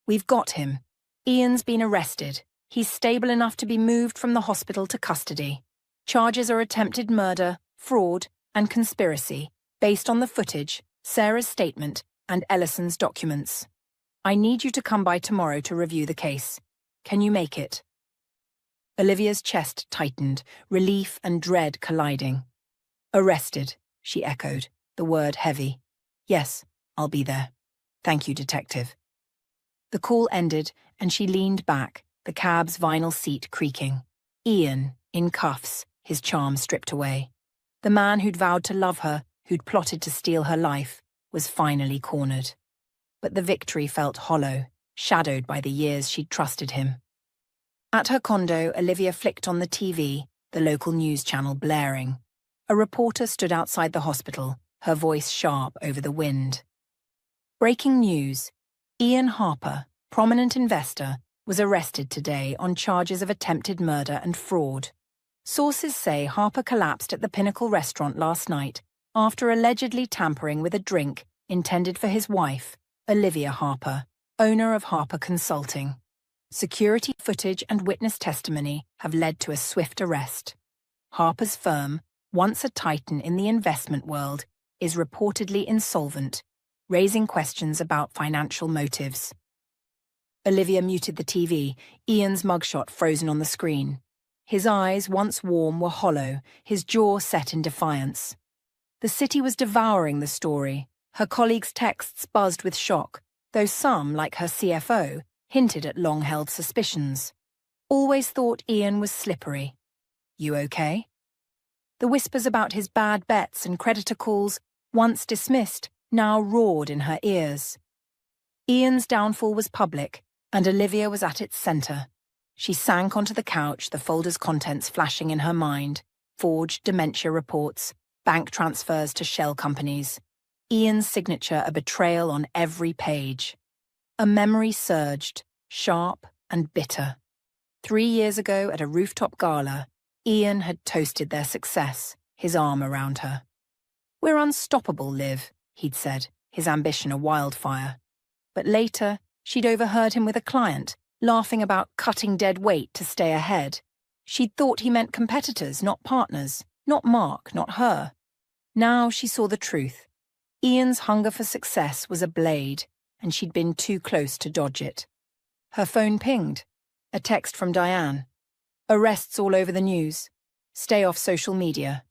We've got him. Ian's been arrested. He's stable enough to be moved from the hospital to custody. Charges are attempted murder, fraud, and conspiracy, based on the footage, Sarah's statement, and Ellison's documents. I need you to come by tomorrow to review the case. Can you make it? Olivia's chest tightened, relief and dread colliding. Arrested, she echoed, the word heavy. Yes, I'll be there. Thank you, Detective. The call ended, and she leaned back, the cab's vinyl seat creaking. Ian, in cuffs, his charm stripped away. The man who'd vowed to love her, who'd plotted to steal her life, was finally cornered. But the victory felt hollow, shadowed by the years she'd trusted him. At her condo, Olivia flicked on the TV, the local news channel blaring. A reporter stood outside the hospital, her voice sharp over the wind. Breaking news. Ian Harper, prominent investor, was arrested today on charges of attempted murder and fraud. Sources say Harper collapsed at the Pinnacle restaurant last night after allegedly tampering with a drink intended for his wife, Olivia Harper, owner of Harper Consulting. Security footage and witness testimony have led to a swift arrest. Harper's firm, once a titan in the investment world, is reportedly insolvent, raising questions about financial motives. Olivia muted the TV, Ian's mugshot frozen on the screen. His eyes, once warm, were hollow, his jaw set in defiance. The city was devouring the story. Her colleagues' texts buzzed with shock, though some, like her CFO, hinted at long-held suspicions. Always thought Ian was slippery. You okay? The whispers about his bad bets and creditor calls, once dismissed, now roared in her ears. Ian's downfall was public, and Olivia was at its centre. She sank onto the couch, the folder's contents flashing in her mind, forged dementia reports, bank transfers to shell companies. Ian's signature a betrayal on every page. A memory surged, sharp and bitter. 3 years ago at a rooftop gala, Ian had toasted their success, his arm around her. We're unstoppable, Liv, he'd said, his ambition a wildfire. But later, she'd overheard him with a client, laughing about cutting dead weight to stay ahead. She'd thought he meant competitors, not partners, not Mark, not her. Now she saw the truth. Ian's hunger for success was a blade, and she'd been too close to dodge it. Her phone pinged. A text from Diane. Arrests all over the news. Stay off social media.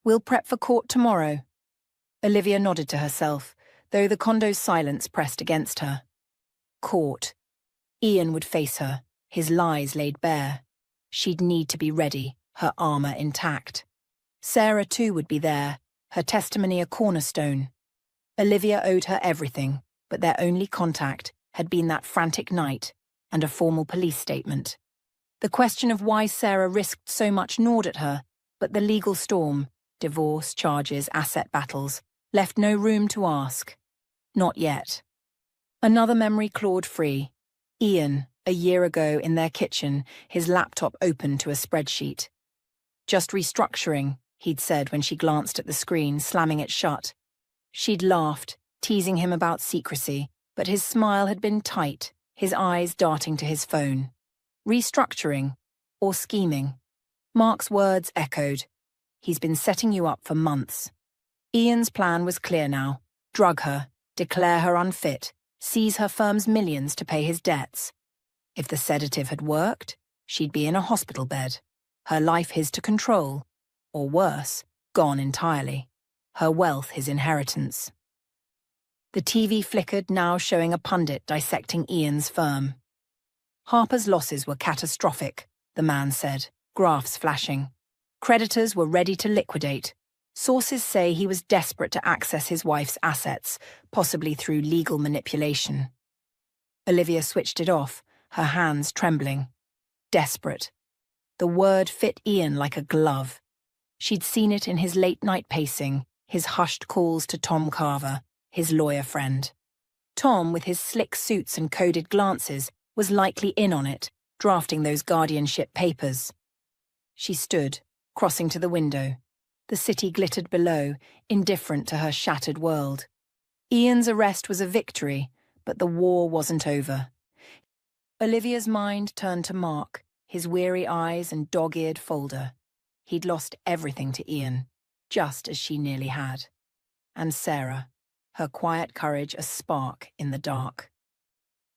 We'll prep for court tomorrow. Olivia nodded to herself, though the condo's silence pressed against her. Court. Ian would face her, his lies laid bare. She'd need to be ready, her armor intact. Sarah too would be there, her testimony a cornerstone. Olivia owed her everything, but their only contact had been that frantic night and a formal police statement. The question of why Sarah risked so much gnawed at her, but the legal storm, divorce, charges, asset battles, left no room to ask. Not yet. Another memory clawed free. Ian, a year ago in their kitchen, his laptop open to a spreadsheet. Just restructuring, he'd said when she glanced at the screen, slamming it shut. She'd laughed, teasing him about secrecy, but his smile had been tight, his eyes darting to his phone. Restructuring, or scheming? Mark's words echoed. He's been setting you up for months. Ian's plan was clear now. Drug her, declare her unfit, seize her firm's millions to pay his debts. If the sedative had worked, she'd be in a hospital bed. Her life his to control. Or worse, gone entirely. Her wealth his inheritance. The TV flickered, now showing a pundit dissecting Ian's firm. Harper's losses were catastrophic, the man said, graphs flashing. Creditors were ready to liquidate. Sources say he was desperate to access his wife's assets, possibly through legal manipulation. Olivia switched it off, her hands trembling. Desperate. The word fit Ian like a glove. She'd seen it in his late-night pacing, his hushed calls to Tom Carver, his lawyer friend. Tom, with his slick suits and coded glances, was likely in on it, drafting those guardianship papers. She stood, crossing to the window. The city glittered below, indifferent to her shattered world. Ian's arrest was a victory, but the war wasn't over. Olivia's mind turned to Mark, his weary eyes and dog-eared folder. He'd lost everything to Ian, just as she nearly had. And Sarah, her quiet courage a spark in the dark.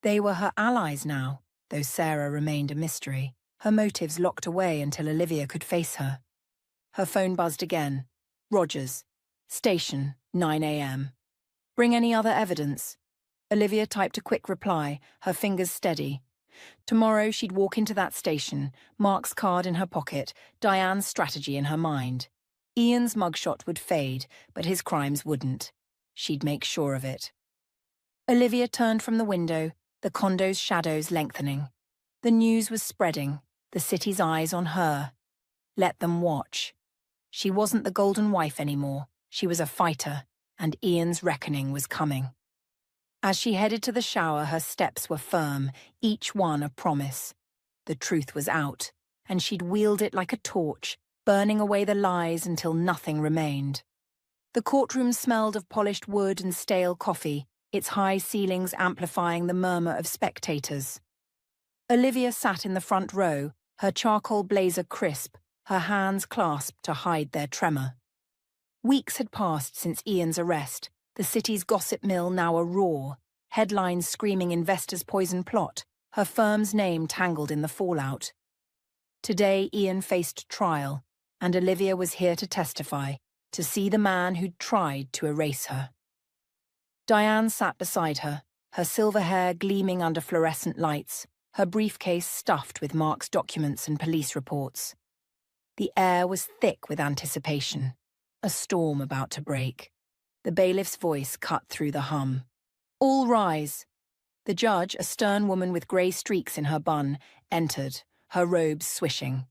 They were her allies now, though Sarah remained a mystery, her motives locked away until Olivia could face her. Her phone buzzed again. Rogers. Station, 9 a.m. Bring any other evidence? Olivia typed a quick reply, her fingers steady. Tomorrow she'd walk into that station, Mark's card in her pocket, Diane's strategy in her mind. Ian's mugshot would fade, but his crimes wouldn't. She'd make sure of it. Olivia turned from the window, the condo's shadows lengthening. The news was spreading, the city's eyes on her. Let them watch. She wasn't the golden wife anymore. She was a fighter, and Ian's reckoning was coming. As she headed to the shower, her steps were firm, each one a promise. The truth was out, and she'd wield it like a torch, burning away the lies until nothing remained. The courtroom smelled of polished wood and stale coffee, its high ceilings amplifying the murmur of spectators. Olivia sat in the front row, her charcoal blazer crisp, her hands clasped to hide their tremor. Weeks had passed since Ian's arrest, the city's gossip mill now a roar, headlines screaming investors' poison plot, her firm's name tangled in the fallout. Today Ian faced trial, and Olivia was here to testify, to see the man who'd tried to erase her. Diane sat beside her, her silver hair gleaming under fluorescent lights, her briefcase stuffed with Mark's documents and police reports. The air was thick with anticipation, a storm about to break. The bailiff's voice cut through the hum. All rise. The judge, a stern woman with grey streaks in her bun, entered, her robes swishing.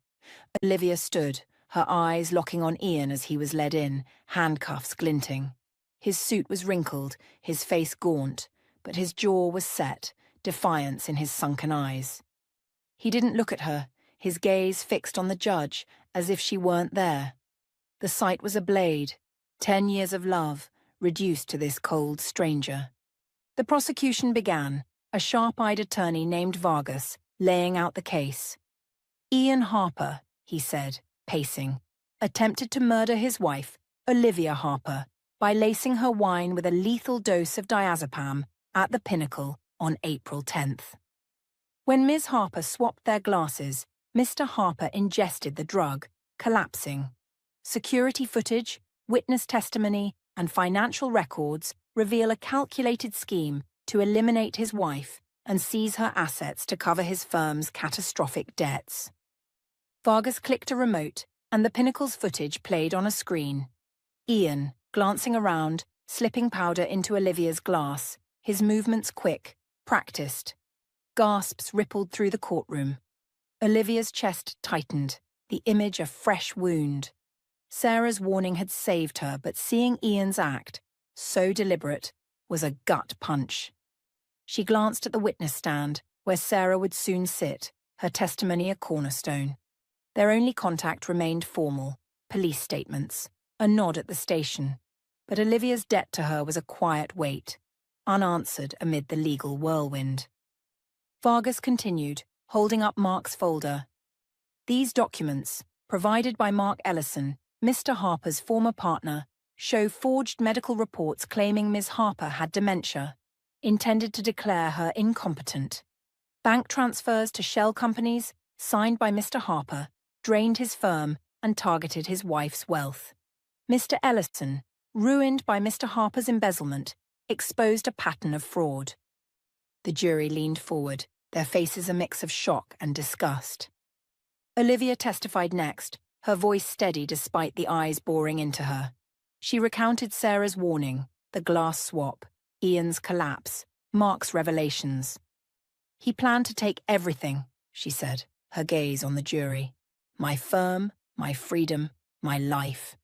Olivia stood, her eyes locking on Ian as he was led in, handcuffs glinting. His suit was wrinkled, his face gaunt, but his jaw was set, defiance in his sunken eyes. He didn't look at her, his gaze fixed on the judge, as if she weren't there. The sight was a blade, 10 years of love, reduced to this cold stranger. The prosecution began, a sharp-eyed attorney named Vargas, laying out the case. Ian Harper, he said, pacing, attempted to murder his wife, Olivia Harper, by lacing her wine with a lethal dose of diazepam at the Pinnacle on April 10th. When Ms. Harper swapped their glasses, Mr. Harper ingested the drug, collapsing. Security footage, witness testimony, and financial records reveal a calculated scheme to eliminate his wife and seize her assets to cover his firm's catastrophic debts. Vargas clicked a remote, and the Pinnacle's footage played on a screen. Ian, glancing around, slipping powder into Olivia's glass, his movements quick, practiced. Gasps rippled through the courtroom. Olivia's chest tightened, the image a fresh wound. Sarah's warning had saved her, but seeing Ian's act, so deliberate, was a gut punch. She glanced at the witness stand, where Sarah would soon sit, her testimony a cornerstone. Their only contact remained formal, police statements, a nod at the station. But Olivia's debt to her was a quiet weight, unanswered amid the legal whirlwind. Vargas continued, holding up Mark's folder. These documents, provided by Mark Ellison, Mr. Harper's former partner, show forged medical reports claiming Ms. Harper had dementia, intended to declare her incompetent. Bank transfers to shell companies, signed by Mr. Harper, drained his firm and targeted his wife's wealth. Mr. Ellison, ruined by Mr. Harper's embezzlement, exposed a pattern of fraud. The jury leaned forward, their faces a mix of shock and disgust. Olivia testified next, her voice steady despite the eyes boring into her. She recounted Sarah's warning, the glass swap, Ian's collapse, Mark's revelations. He planned to take everything, she said, her gaze on the jury. My firm, my freedom, my life.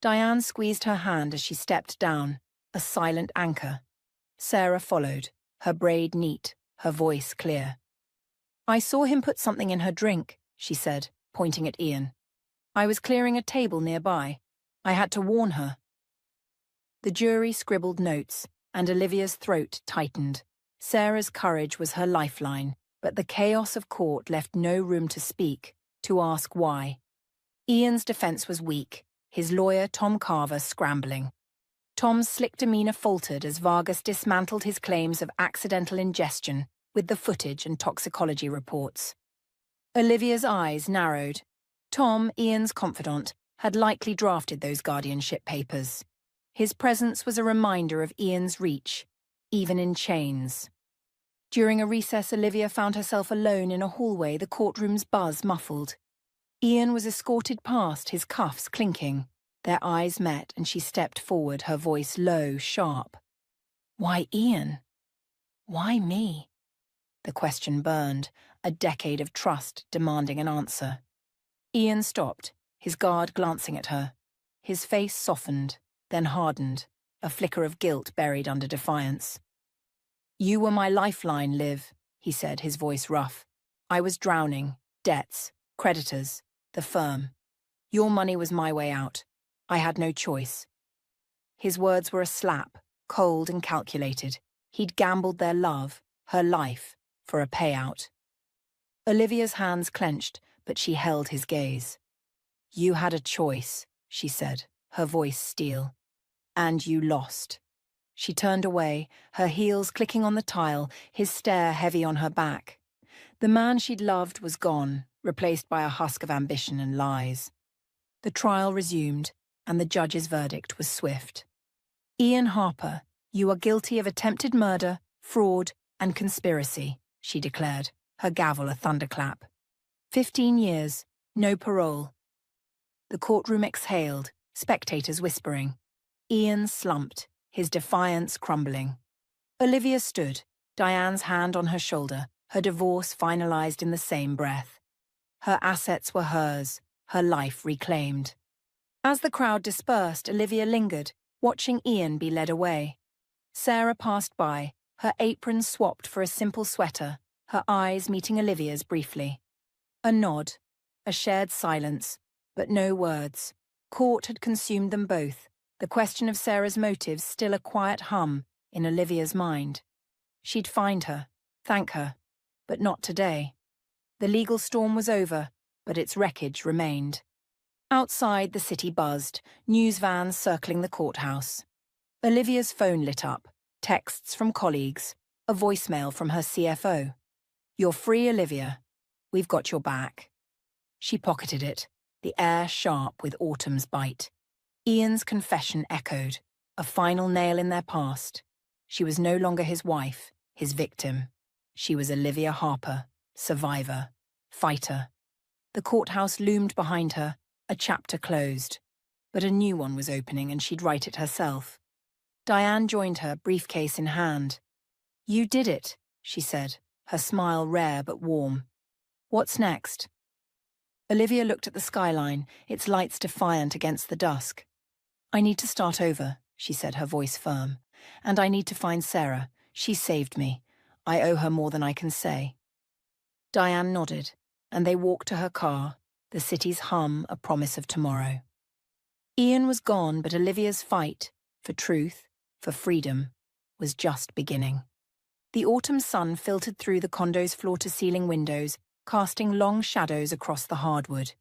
Diane squeezed her hand as she stepped down, a silent anchor. Sarah followed, her braid neat, her voice clear. I saw him put something in her drink, she said, pointing at Ian. I was clearing a table nearby. I had to warn her. The jury scribbled notes, and Olivia's throat tightened. Sarah's courage was her lifeline, but the chaos of court left no room to speak, to ask why. Ian's defense was weak, his lawyer Tom Carver scrambling. Tom's slick demeanor faltered as Vargas dismantled his claims of accidental ingestion with the footage and toxicology reports. Olivia's eyes narrowed. Tom, Ian's confidant, had likely drafted those guardianship papers. His presence was a reminder of Ian's reach, even in chains. During a recess, Olivia found herself alone in a hallway, the courtroom's buzz muffled. Ian was escorted past, his cuffs clinking. Their eyes met, and she stepped forward, her voice low, sharp. Why Ian? Why me? The question burned, a decade of trust demanding an answer. Ian stopped, his guard glancing at her. His face softened, then hardened, a flicker of guilt buried under defiance. You were my lifeline, Liv, he said, his voice rough. I was drowning, debts, creditors, the firm. Your money was my way out. I had no choice. His words were a slap, cold and calculated. He'd gambled their love, her life, for a payout. Olivia's hands clenched, but she held his gaze. You had a choice, she said, her voice steel. And you lost. She turned away, her heels clicking on the tile, his stare heavy on her back. The man she'd loved was gone, replaced by a husk of ambition and lies. The trial resumed, and the judge's verdict was swift. Ian Harper, you are guilty of attempted murder, fraud, and conspiracy, she declared, her gavel a thunderclap. 15 years, no parole. The courtroom exhaled, spectators whispering. Ian slumped, his defiance crumbling. Olivia stood, Diane's hand on her shoulder, her divorce finalized in the same breath. Her assets were hers, her life reclaimed. As the crowd dispersed, Olivia lingered, watching Ian be led away. Sarah passed by, her apron swapped for a simple sweater, her eyes meeting Olivia's briefly. A nod, a shared silence, but no words. Court had consumed them both, the question of Sarah's motives still a quiet hum in Olivia's mind. She'd find her, thank her, but not today. The legal storm was over, but its wreckage remained. Outside, the city buzzed, news vans circling the courthouse. Olivia's phone lit up, texts from colleagues, a voicemail from her CFO. You're free, Olivia. We've got your back. She pocketed it, the air sharp with autumn's bite. Ian's confession echoed, a final nail in their past. She was no longer his wife, his victim. She was Olivia Harper, survivor, fighter. The courthouse loomed behind her, a chapter closed. But a new one was opening and she'd write it herself. Diane joined her, briefcase in hand. "You did it," she said, her smile rare but warm. "What's next?" Olivia looked at the skyline, its lights defiant against the dusk. "I need to start over," she said, her voice firm. "And I need to find Sarah. She saved me. I owe her more than I can say." Diane nodded, and they walked to her car, the city's hum a promise of tomorrow. Ian was gone, but Olivia's fight, for truth, for freedom, was just beginning. The autumn sun filtered through the condo's floor-to-ceiling windows, casting long shadows across the hardwood.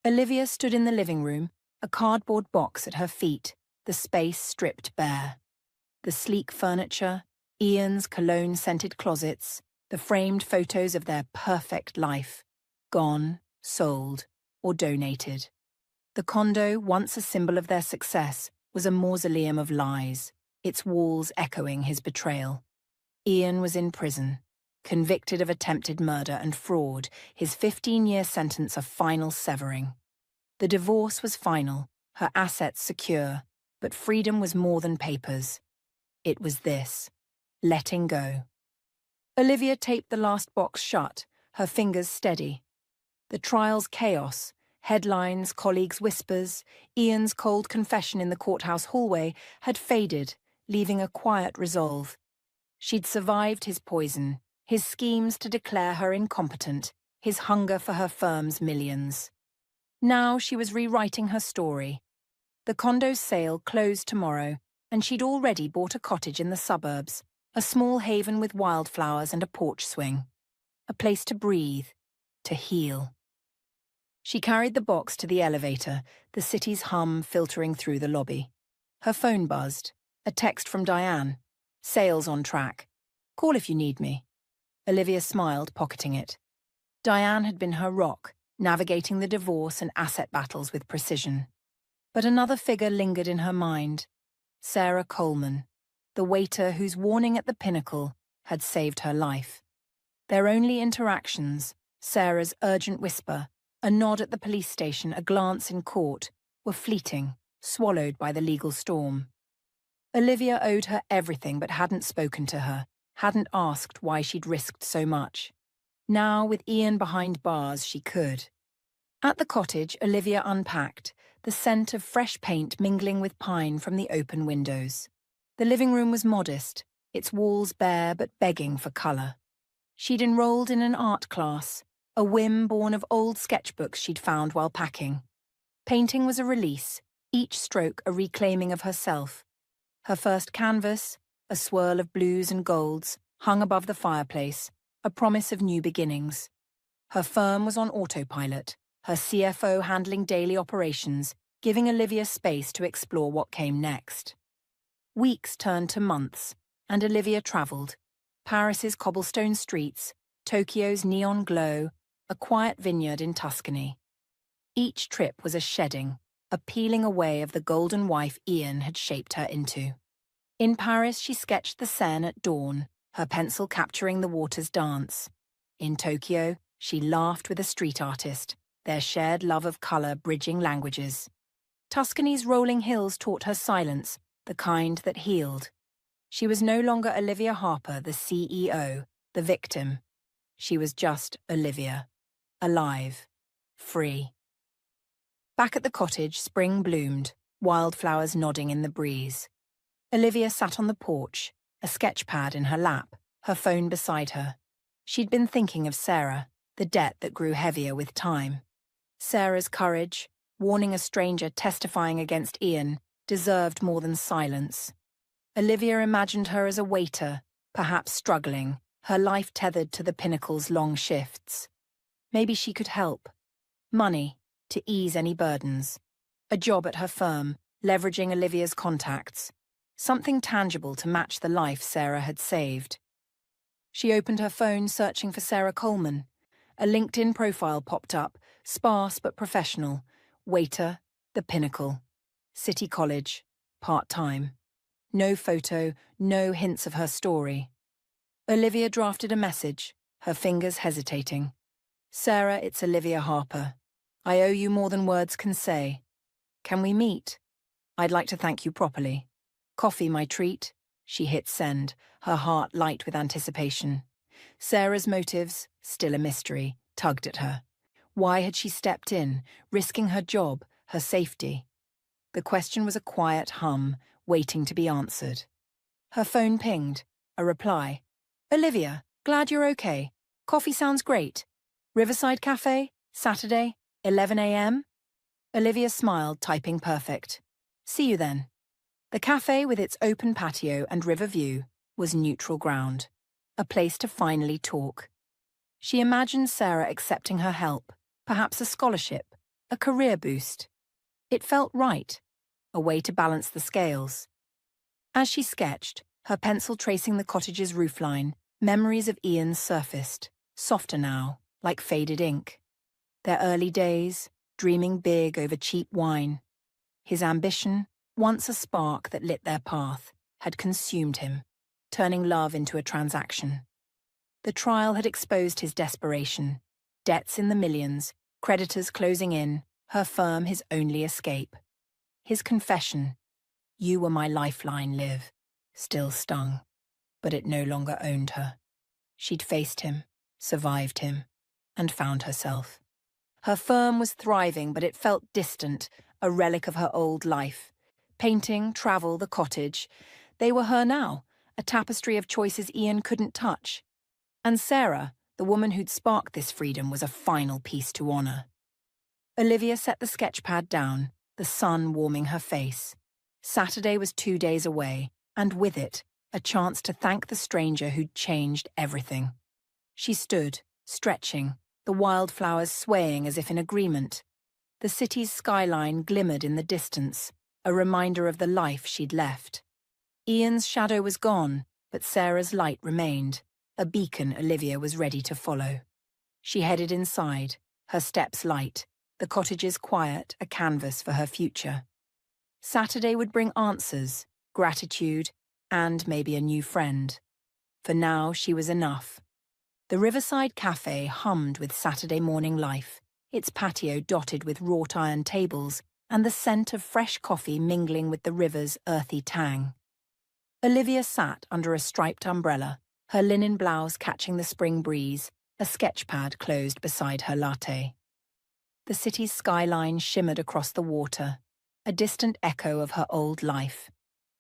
Olivia stood in the living room, a cardboard box at her feet, the space stripped bare. The sleek furniture, Ian's cologne-scented closets, the framed photos of their perfect life, gone, sold, or donated. The condo, once a symbol of their success, was a mausoleum of lies, its walls echoing his betrayal. Ian was in prison, convicted of attempted murder and fraud, his 15-year sentence a final severing. The divorce was final, her assets secure, but freedom was more than papers. It was this: letting go. Olivia taped the last box shut, her fingers steady. The trial's chaos, headlines, colleagues' whispers, Ian's cold confession in the courthouse hallway had faded, leaving a quiet resolve. She'd survived his poison, his schemes to declare her incompetent, his hunger for her firm's millions. Now she was rewriting her story. The condo's sale closed tomorrow, and she'd already bought a cottage in the suburbs, a small haven with wildflowers and a porch swing. A place to breathe, to heal. She carried the box to the elevator, the city's hum filtering through the lobby. Her phone buzzed. A text from Diane. "Sales on track. Call if you need me." Olivia smiled, pocketing it. Diane had been her rock, navigating the divorce and asset battles with precision. But another figure lingered in her mind. Sarah Coleman, the waiter whose warning at the Pinnacle had saved her life. Their only interactions, Sarah's urgent whisper, a nod at the police station, a glance in court, were fleeting, swallowed by the legal storm. Olivia owed her everything but hadn't spoken to her, hadn't asked why she'd risked so much. Now, with Ian behind bars, she could. At the cottage, Olivia unpacked, the scent of fresh paint mingling with pine from the open windows. The living room was modest, its walls bare but begging for colour. She'd enrolled in an art class, a whim born of old sketchbooks she'd found while packing. Painting was a release, each stroke a reclaiming of herself. Her first canvas, a swirl of blues and golds, hung above the fireplace, a promise of new beginnings. Her firm was on autopilot, her CFO handling daily operations, giving Olivia space to explore what came next. Weeks turned to months, and Olivia travelled. Paris's cobblestone streets, Tokyo's neon glow, a quiet vineyard in Tuscany. Each trip was a shedding, a peeling away of the golden wife Ian had shaped her into. In Paris, she sketched the Seine at dawn, her pencil capturing the water's dance. In Tokyo, she laughed with a street artist, their shared love of colour bridging languages. Tuscany's rolling hills taught her silence, the kind that healed. She was no longer Olivia Harper, the CEO, the victim. She was just Olivia, alive, free. Back at the cottage, spring bloomed, wildflowers nodding in the breeze. Olivia sat on the porch, a sketch pad in her lap, her phone beside her. She'd been thinking of Sarah, the debt that grew heavier with time. Sarah's courage, warning a stranger testifying against Ian, deserved more than silence. Olivia imagined her as a waiter, perhaps struggling, her life tethered to the Pinnacle's long shifts. Maybe she could help. Money, to ease any burdens. A job at her firm, leveraging Olivia's contacts. Something tangible to match the life Sarah had saved. She opened her phone, searching for Sarah Coleman. A LinkedIn profile popped up, sparse but professional. Waiter, the Pinnacle. City College, part-time. No photo, no hints of her story. Olivia drafted a message, her fingers hesitating. Sarah, it's Olivia Harper. I owe you more than words can say. Can we meet? I'd like to thank you properly. Coffee my treat. She hit send, her heart light with anticipation. Sarah's motives, still a mystery, tugged at her. Why had she stepped in, risking her job, her safety? The question was a quiet hum, waiting to be answered. Her phone pinged. A reply. Olivia, glad you're okay. Coffee sounds great. Riverside Cafe, Saturday, 11 a.m.? Olivia smiled, typing perfect. See you then. The cafe, with its open patio and river view, was neutral ground, a place to finally talk. She imagined Sarah accepting her help, perhaps a scholarship, a career boost. It felt right, a way to balance the scales. As she sketched, her pencil tracing the cottage's roofline, memories of Ian surfaced, softer now, like faded ink. Their early days, dreaming big over cheap wine. His ambition, once a spark that lit their path, had consumed him, turning love into a transaction. The trial had exposed his desperation. Debts in the millions, creditors closing in, her firm his only escape. His confession, "You were my lifeline, Liv," still stung, but it no longer owned her. She'd faced him, survived him, and found herself. Her firm was thriving, but it felt distant, a relic of her old life. Painting, travel, the cottage. They were her now, a tapestry of choices Ian couldn't touch. And Sarah, the woman who'd sparked this freedom, was a final piece to honour. Olivia set the sketchpad down, the sun warming her face. Saturday was 2 days away, and with it, a chance to thank the stranger who'd changed everything. She stood, stretching, the wildflowers swaying as if in agreement. The city's skyline glimmered in the distance, a reminder of the life she'd left. Ian's shadow was gone, but Sarah's light remained, a beacon Olivia was ready to follow. She headed inside, her steps light, the cottages quiet, a canvas for her future. Saturday would bring answers, gratitude, and maybe a new friend. For now, she was enough. The Riverside Cafe hummed with Saturday morning life, its patio dotted with wrought iron tables and the scent of fresh coffee mingling with the river's earthy tang. Olivia sat under a striped umbrella, her linen blouse catching the spring breeze, a sketchpad closed beside her latte. The city's skyline shimmered across the water, a distant echo of her old life.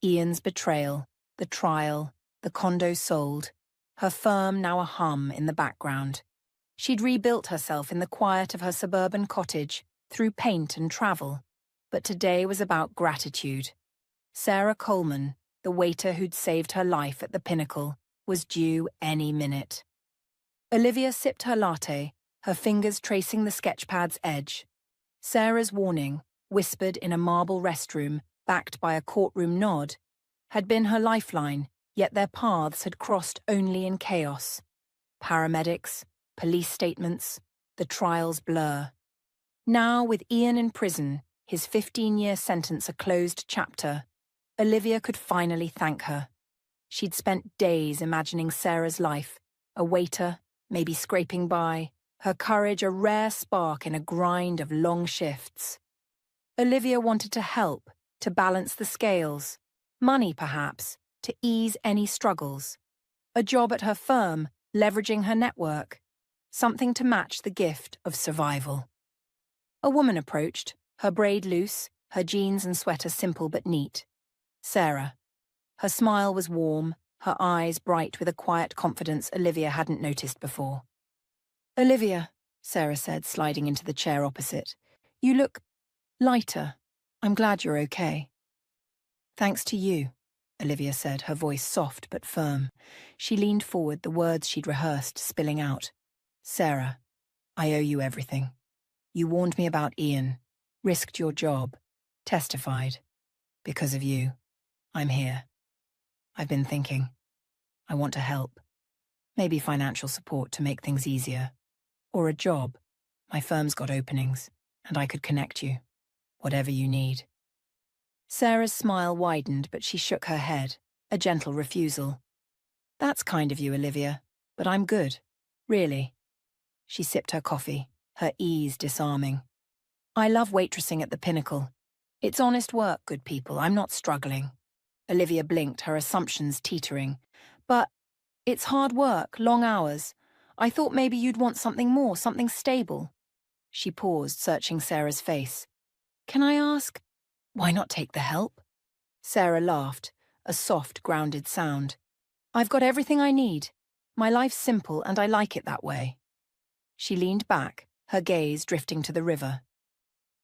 Ian's betrayal, the trial, the condo sold, her firm now a hum in the background. She'd rebuilt herself in the quiet of her suburban cottage, through paint and travel. But today was about gratitude. Sarah Coleman, the waiter who'd saved her life at the Pinnacle, was due any minute. Olivia sipped her latte, her fingers tracing the sketchpad's edge. Sarah's warning, whispered in a marble restroom, backed by a courtroom nod, had been her lifeline, yet their paths had crossed only in chaos. Paramedics, police statements, the trial's blur. Now, with Ian in prison, his 15-year sentence a closed chapter, Olivia could finally thank her. She'd spent days imagining Sarah's life, a waiter, maybe scraping by, her courage a rare spark in a grind of long shifts. Olivia wanted to help, to balance the scales, money perhaps, to ease any struggles. A job at her firm, leveraging her network, something to match the gift of survival. A woman approached, her braid loose, her jeans and sweater simple but neat. Sarah. Her smile was warm, her eyes bright with a quiet confidence Olivia hadn't noticed before. "Olivia," Sarah said, sliding into the chair opposite, "you look lighter. I'm glad you're okay." "Thanks to you," Olivia said, her voice soft but firm. She leaned forward, the words she'd rehearsed spilling out. "Sarah, I owe you everything. You warned me about Ian, risked your job, testified. Because of you, I'm here. I've been thinking. I want to help. Maybe financial support to make things easier. Or a job. My firm's got openings, and I could connect you. Whatever you need." Sarah's smile widened, but she shook her head, a gentle refusal. That's kind of you, Olivia, but I'm good. Really. She sipped her coffee, her ease disarming. I love waitressing at the Pinnacle. It's honest work, good people. I'm not struggling. Olivia blinked, her assumptions teetering. But it's hard work, long hours. I thought maybe you'd want something more, something stable. She paused, searching Sarah's face. Can I ask, why not take the help? Sarah laughed, a soft, grounded sound. I've got everything I need. My life's simple and I like it that way. She leaned back, her gaze drifting to the river.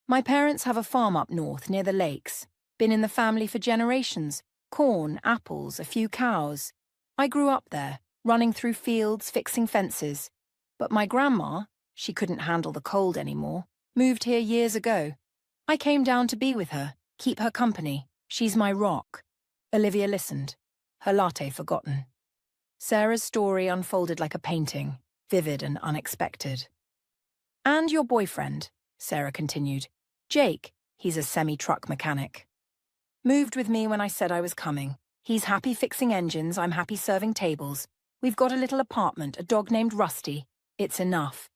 My parents have a farm up north near the lakes. Been in the family for generations. Corn, apples, a few cows. I grew up there, running through fields, fixing fences. But my grandma, she couldn't handle the cold anymore, moved here years ago. I came down to be with her, keep her company. She's my rock. Olivia listened, her latte forgotten. Sarah's story unfolded like a painting, vivid and unexpected. And your boyfriend, Sarah continued. Jake, he's a semi-truck mechanic. Moved with me when I said I was coming. He's happy fixing engines, I'm happy serving tables. We've got a little apartment, a dog named Rusty. It's enough.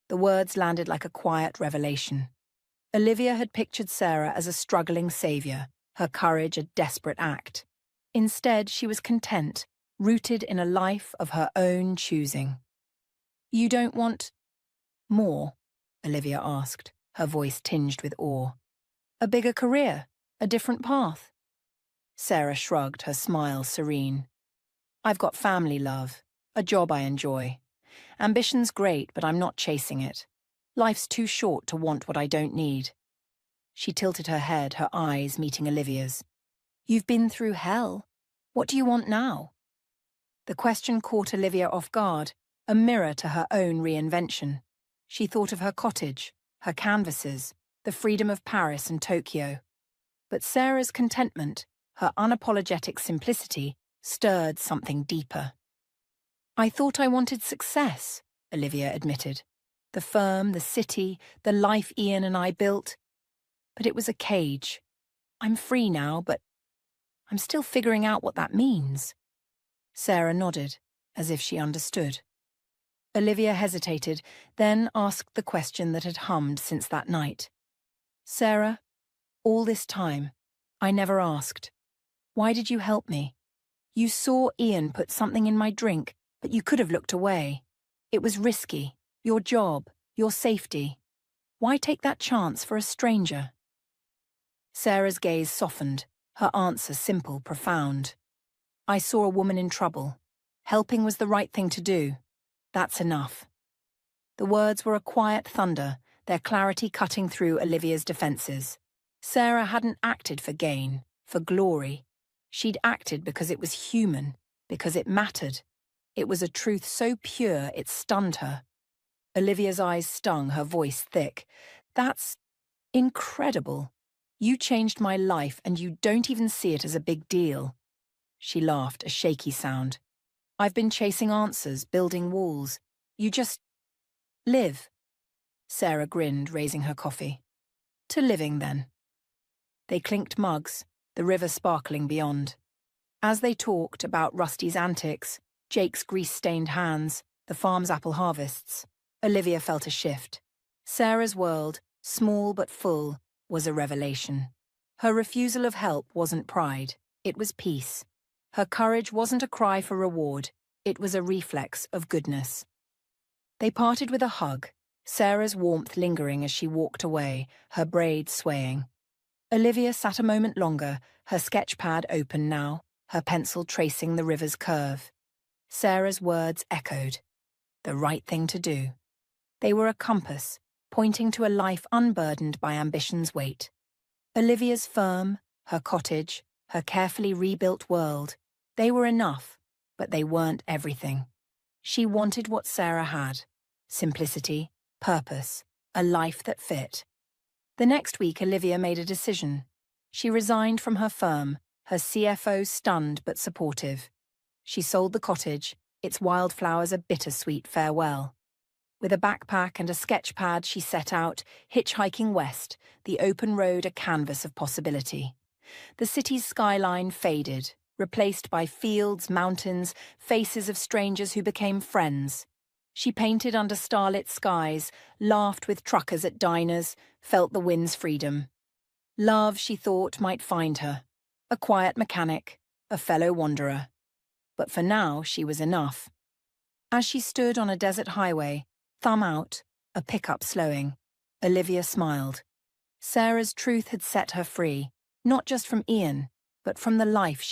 The words landed like a quiet revelation. Olivia had pictured Sarah as a struggling savior, her courage a desperate act. Instead, she was content, rooted in a life of her own choosing. You don't want more? Olivia asked, her voice tinged with awe. A bigger career? A different path? Sarah shrugged, her smile serene. I've got family, love. A job I enjoy. Ambition's great, but I'm not chasing it. Life's too short to want what I don't need. She tilted her head, her eyes meeting Olivia's. You've been through hell. What do you want now? The question caught Olivia off guard, a mirror to her own reinvention. She thought of her cottage, her canvases, the freedom of Paris and Tokyo. But Sarah's contentment, her unapologetic simplicity, stirred something deeper. I thought I wanted success, Olivia admitted. The firm, the city, the life Ian and I built. But it was a cage. I'm free now, but I'm still figuring out what that means. Sarah nodded, as if she understood. Olivia hesitated, then asked the question that had hummed since that night. Sarah, all this time, I never asked. Why did you help me? You saw Ian put something in my drink, but you could have looked away. It was risky. Your job, your safety. Why take that chance for a stranger? Sarah's gaze softened, her answer simple, profound. I saw a woman in trouble. Helping was the right thing to do. That's enough. The words were a quiet thunder, their clarity cutting through Olivia's defences. Sarah hadn't acted for gain, for glory. She'd acted because it was human, because it mattered. It was a truth so pure it stunned her. Olivia's eyes stung, her voice thick. That's incredible. You changed my life and you don't even see it as a big deal. She laughed, a shaky sound. I've been chasing answers, building walls. You just live. Sarah grinned, raising her coffee. To living, then. They clinked mugs, the river sparkling beyond. As they talked about Rusty's antics, Jake's grease-stained hands, the farm's apple harvests, Olivia felt a shift. Sarah's world, small but full, was a revelation. Her refusal of help wasn't pride, it was peace. Her courage wasn't a cry for reward, it was a reflex of goodness. They parted with a hug, Sarah's warmth lingering as she walked away, her braids swaying. Olivia sat a moment longer, her sketch pad open now, her pencil tracing the river's curve. Sarah's words echoed. The right thing to do. They were a compass, pointing to a life unburdened by ambition's weight. Olivia's firm, her cottage, her carefully rebuilt world, they were enough, but they weren't everything. She wanted what Sarah had. Simplicity, purpose, a life that fit. The next week, Olivia made a decision. She resigned from her firm, her CFO stunned but supportive. She sold the cottage, its wildflowers a bittersweet farewell. With a backpack and a sketch pad, she set out, hitchhiking west, the open road a canvas of possibility. The city's skyline faded, replaced by fields, mountains, faces of strangers who became friends. She painted under starlit skies, laughed with truckers at diners, felt the wind's freedom. Love, she thought, might find her. A quiet mechanic, a fellow wanderer. But for now, she was enough. As she stood on a desert highway, thumb out, a pickup slowing, Olivia smiled. Sarah's truth had set her free, not just from Ian, but from the life she